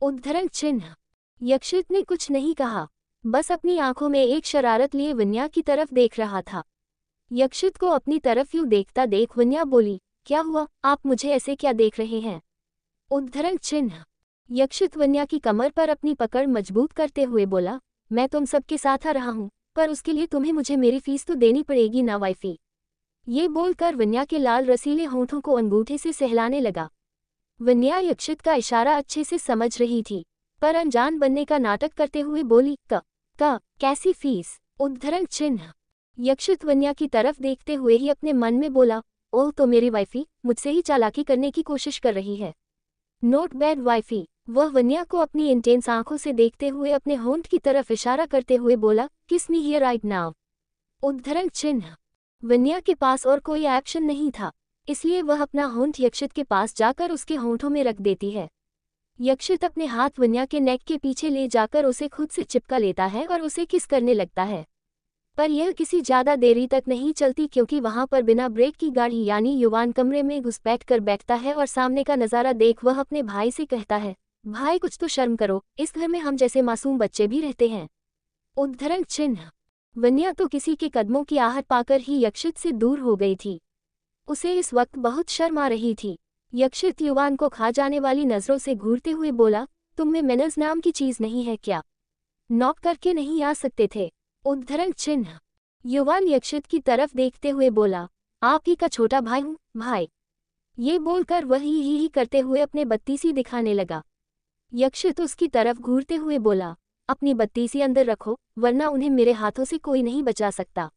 उद्धरण चिन्ह। यक्षित ने कुछ नहीं कहा, बस अपनी आंखों में एक शरारत लिए वन्या की तरफ देख रहा था। यक्षित को अपनी तरफ यूं देखता देख वन्या बोली, क्या हुआ, आप मुझे ऐसे क्या देख रहे हैं? उद्धरण चिन्ह। यक्षित वन्या की कमर पर अपनी पकड़ मजबूत करते हुए बोला, मैं तुम सबके साथ आ रहा हूँ, पर उसके लिए तुम्हें मुझे मेरी फीस तो देनी पड़ेगी ना वाइफी। ये बोलकर वन्या के लाल रसीले होंठों को अंगूठे से सहलाने लगा। वन्या यक्षित का इशारा अच्छे से समझ रही थी, पर अनजान बनने का नाटक करते हुए बोली, कैसी फीस? उद्धरण चिन्ह। यक्षित वन्या की तरफ देखते हुए ही अपने मन में बोला, ओह तो मेरी वाइफी मुझसे ही चालाकी करने की कोशिश कर रही है। Note bad wifey. वह वन्या को अपनी इंटेंस आंखों से देखते हुए अपने होंठ की तरफ इशारा करते हुए बोला, किस मी हियर राइट नाउ। उद्धरण चिन्ह। वन्या के पास और कोई एक्शन नहीं था, इसलिए वह अपना होंठ यक्षित के पास जाकर उसके होंठों में रख देती है। यक्षित अपने हाथ वन्या के नेक के पीछे ले जाकर उसे खुद से चिपका लेता है और उसे किस करने लगता है। पर यह किसी ज्यादा देरी तक नहीं चलती, क्योंकि वहां पर बिना ब्रेक की गाड़ी यानी युवान कमरे में घुसपैठ कर बैठता है और सामने का नजारा देख वह अपने भाई से कहता है, भाई कुछ तो शर्म करो, इस घर में हम जैसे मासूम बच्चे भी रहते हैं। उद्धरण चिन्ह। वन्या तो किसी के कदमों की आहट पाकर ही यक्षित से दूर हो गई थी। उसे इस वक्त बहुत शर्म आ रही थी। यक्षित युवान को खा जाने वाली नजरों से घूरते हुए बोला, तुम में मैनर्स नाम की चीज नहीं है क्या? नॉक करके नहीं आ सकते थे? उद्धरण चिन्ह। युवान यक्षित की तरफ देखते हुए बोला, आप ही का छोटा भाई हूँ भाई। ये बोलकर वह ही करते हुए अपने बत्तीसी दिखाने लगा। यक्षित उसकी तरफ घूरते हुए बोला, अपनी बत्तीसी अंदर रखो, वरना उन्हें मेरे हाथों से कोई नहीं बचा सकता।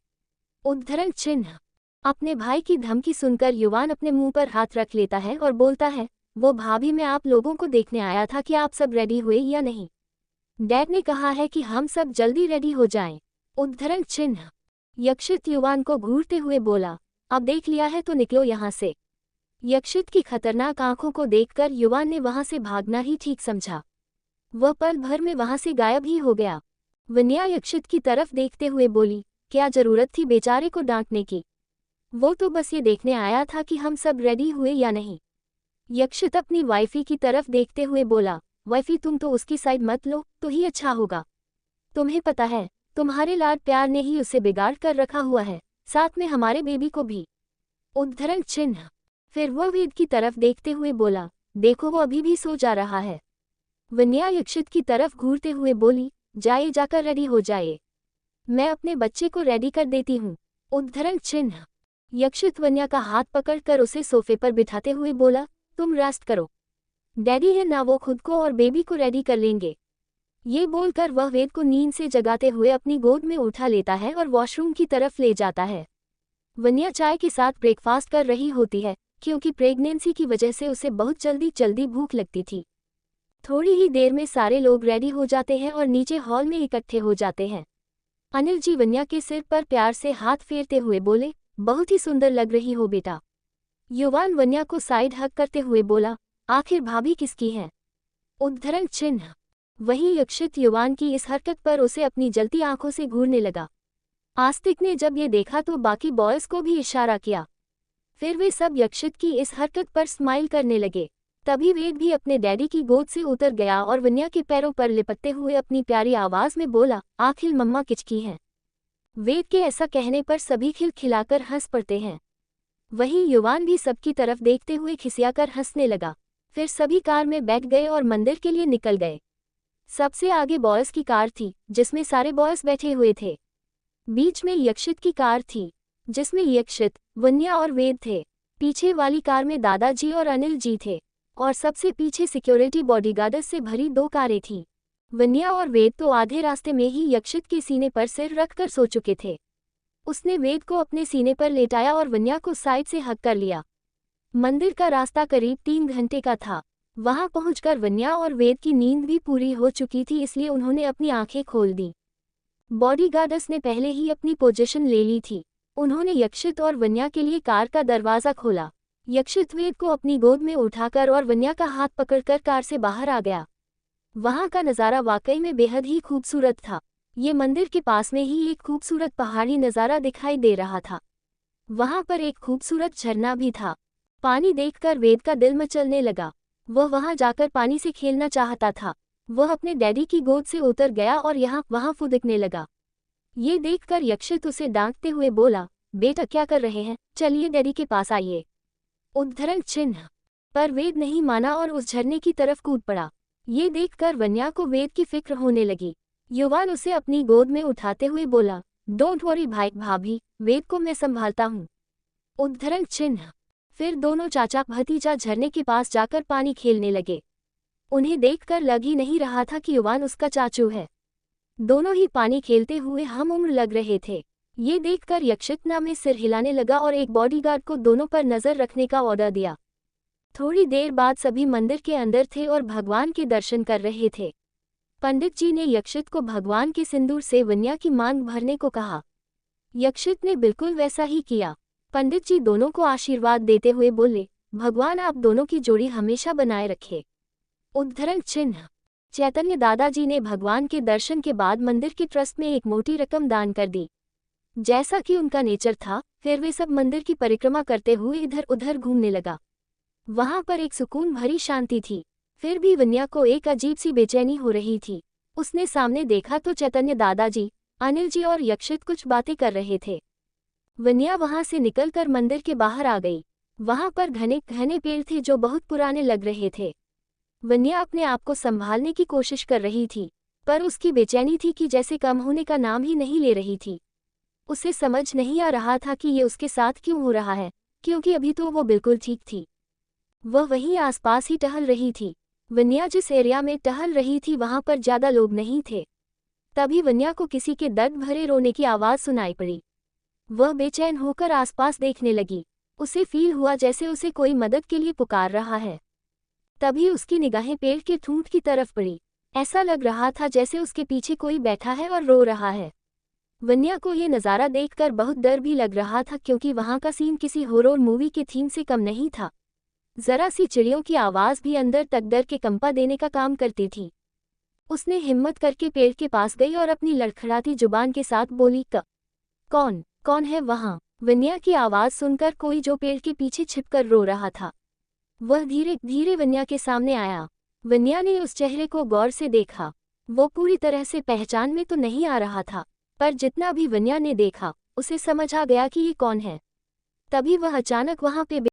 उद्धरण चिन्ह। अपने भाई की धमकी सुनकर युवान अपने मुंह पर हाथ रख लेता है और बोलता है, वो भाभी मैं आप लोगों को देखने आया था कि आप सब रेडी हुए या नहीं। डैड ने कहा है कि हम सब जल्दी रेडी हो जाएं। उद्धरण चिन्ह। यक्षित युवान को घूरते हुए बोला, अब देख लिया है तो निकलो यहाँ से। यक्षित की खतरनाक आंखों को देखकर युवान ने वहां से भागना ही ठीक समझा। वह पल भर में वहां से गायब ही हो गया। वन्या यक्षित की तरफ देखते हुए बोली, क्या जरूरत थी बेचारे को डांटने की? वो तो बस ये देखने आया था कि हम सब रेडी हुए या नहीं। यक्षित अपनी वाइफी की तरफ देखते हुए बोला, वाइफी तुम तो उसकी साइड मत लो तो ही अच्छा होगा। तुम्हें पता है तुम्हारे लाड प्यार ने ही उसे बिगाड़ कर रखा हुआ है, साथ में हमारे बेबी को भी। उद्धरण चिन्ह। फिर वह वेद की तरफ देखते हुए बोला, देखो वो अभी भी सो जा रहा है। वन्या यक्षित की तरफ घूरते हुए बोली, जाए जाकर रेडी हो जाए। मैं अपने बच्चे को रेडी कर देती हूँ। उद्धरण चिन्ह। यक्षित वन्या का हाथ पकड़कर उसे सोफे पर बिठाते हुए बोला, तुम रेस्ट करो। डैडी है ना, वो खुद को और बेबी को रेडी कर लेंगे। ये बोलकर वह वेद को नींद से जगाते हुए अपनी गोद में उठा लेता है और वॉशरूम की तरफ ले जाता है। वन्या चाय के साथ ब्रेकफास्ट कर रही होती है, क्योंकि प्रेगनेंसी की वजह से उसे बहुत जल्दी भूख लगती थी। थोड़ी ही देर में सारे लोग रेडी हो जाते हैं और नीचे हॉल में इकट्ठे हो जाते हैं। अनिल जी वन्या के सिर पर प्यार से हाथ फेरते हुए बोले, बहुत ही सुंदर लग रही हो बेटा। युवान वन्या को साइड हग करते हुए बोला, आखिर भाभी किसकी है? उद्धरण चिन्ह। वहीं यक्षित युवान की इस हरकत पर उसे अपनी जलती आंखों से घूरने लगा। आस्तिक ने जब ये देखा तो बाकी बॉयज को भी इशारा किया। फिर वे सब यक्षित की इस हरकत पर स्माइल करने लगे। तभी वेद भी अपने डैडी की गोद से उतर गया और वन्या के पैरों पर लिपटते हुए अपनी प्यारी आवाज में बोला, आखिर मम्मा किचकी हैं। वेद के ऐसा कहने पर सभी खिलखिलाकर हंस पड़ते हैं। वहीं युवान भी सबकी तरफ देखते हुए खिसियाकर हंसने लगा। फिर सभी कार में बैठ गए और मंदिर के लिए निकल गए। सबसे आगे बॉयज की कार थी, जिसमें सारे बॉयज बैठे हुए थे। बीच में यक्षित की कार थी, जिसमें यक्षित, वन्या और वेद थे। पीछे वाली कार में दादाजी और अनिल जी थे और सबसे पीछे सिक्योरिटी बॉडीगार्ड्स से भरी 2 कारें थीं। वन्या और वेद तो आधे रास्ते में ही यक्षित के सीने पर सिर रखकर सो चुके थे। उसने वेद को अपने सीने पर लेटाया और वन्या को साइड से हग कर लिया। मंदिर का रास्ता करीब 3 घंटे का था। वहां पहुंचकर वन्या और वेद की नींद भी पूरी हो चुकी थी, इसलिए उन्होंने अपनी आंखें खोल दी। बॉडीगार्ड्स ने पहले ही अपनी पोजीशन ले ली थी। उन्होंने यक्षित और वन्या के लिए कार का दरवाजा खोला। यक्षित वेद को अपनी गोद में उठाकर और वन्या का हाथ पकड़कर कार से बाहर आ गया। वहां का नज़ारा वाकई में बेहद ही खूबसूरत था। ये मंदिर के पास में ही एक खूबसूरत पहाड़ी नज़ारा दिखाई दे रहा था। वहां पर एक खूबसूरत झरना भी था। पानी देखकर वेद का दिल मचलने लगा। वह वहां जाकर पानी से खेलना चाहता था। वह अपने डैडी की गोद से उतर गया और यहाँ वहां फुदकने लगा। ये देखकर यक्षित उसे डांटते हुए बोला, बेटा क्या कर रहे हैं, चलिए डैडी के पास आइए। उद्धरण चिन्ह। पर वेद नहीं माना और उस झरने की तरफ कूद पड़ा। ये देखकर वन्या को वेद की फिक्र होने लगी। युवान उसे अपनी गोद में उठाते हुए बोला, डोंट वरी भाभी, वेद को मैं संभालता हूँ। उद्धरण चिन्ह। फिर दोनों चाचा भतीजा झरने के पास जाकर पानी खेलने लगे। उन्हें देखकर लग ही नहीं रहा था कि युवान उसका चाचू है। दोनों ही पानी खेलते हुए हम उम्र लग रहे थे। ये देखकर यक्षित में सिर हिलाने लगा और एक बॉडीगार्ड को दोनों पर नजर रखने का ऑर्डर दिया। थोड़ी देर बाद सभी मंदिर के अंदर थे और भगवान के दर्शन कर रहे थे। पंडित जी ने यक्षित को भगवान के सिंदूर से वन्या की मांग भरने को कहा। यक्षित ने बिल्कुल वैसा ही किया। पंडित जी दोनों को आशीर्वाद देते हुए बोले, भगवान आप दोनों की जोड़ी हमेशा बनाए रखे। उद्धरण चिन्ह। चैतन्य दादाजी ने भगवान के दर्शन के बाद मंदिर के ट्रस्ट में एक मोटी रकम दान कर दी। जैसा कि उनका नेचर था, फिर वे सब मंदिर की परिक्रमा करते हुए इधर उधर घूमने लगा। वहां पर एक सुकून भरी शांति थी। फिर भी वन्या को एक अजीब सी बेचैनी हो रही थी। उसने सामने देखा तो चैतन्य दादाजी, अनिल जी और यक्षित कुछ बातें कर रहे थे। वन्या वहां से निकलकर मंदिर के बाहर आ गई। वहां पर घने घने पेड़ थे जो बहुत पुराने लग रहे थे। वन्या अपने आप को संभालने की कोशिश कर रही थी, पर उसकी बेचैनी थी कि जैसे कम होने का नाम ही नहीं ले रही थी। उसे समझ नहीं आ रहा था कि ये उसके साथ क्यों हो रहा है, क्योंकि अभी तो वो बिल्कुल ठीक थी। वह वहीं आसपास ही टहल रही थी। वन्या जिस एरिया में टहल रही थी वहां पर ज्यादा लोग नहीं थे। तभी वन्या को किसी के दर्द भरे रोने की आवाज सुनाई पड़ी। वह बेचैन होकर आसपास देखने लगी। उसे फील हुआ जैसे उसे कोई मदद के लिए पुकार रहा है। तभी उसकी निगाहें पेड़ के ठूंठ की तरफ पड़ी। ऐसा लग रहा था जैसे उसके पीछे कोई बैठा है और रो रहा है। वन्या को ये नज़ारा देखकर बहुत डर भी लग रहा था, क्योंकि वहां का सीन किसी हॉरर मूवी के थीम से कम नहीं था। जरा सी चिड़ियों की आवाज़ भी अंदर तक डर के कंपा देने का काम करती थी। उसने हिम्मत करके पेड़ के पास गई और अपनी लड़खड़ाती जुबान के साथ बोली, कौन है वहां? वन्या की आवाज़ सुनकर कोई जो पेड़ के पीछे छिपकर रो रहा था, वह धीरे धीरे वन्या के सामने आया। वन्या ने उस चेहरे को गौर से देखा। वो पूरी तरह से पहचान में तो नहीं आ रहा था, पर जितना भी वन्या ने देखा उसे समझ आ गया कि ये कौन है। तभी वह अचानक वहां पे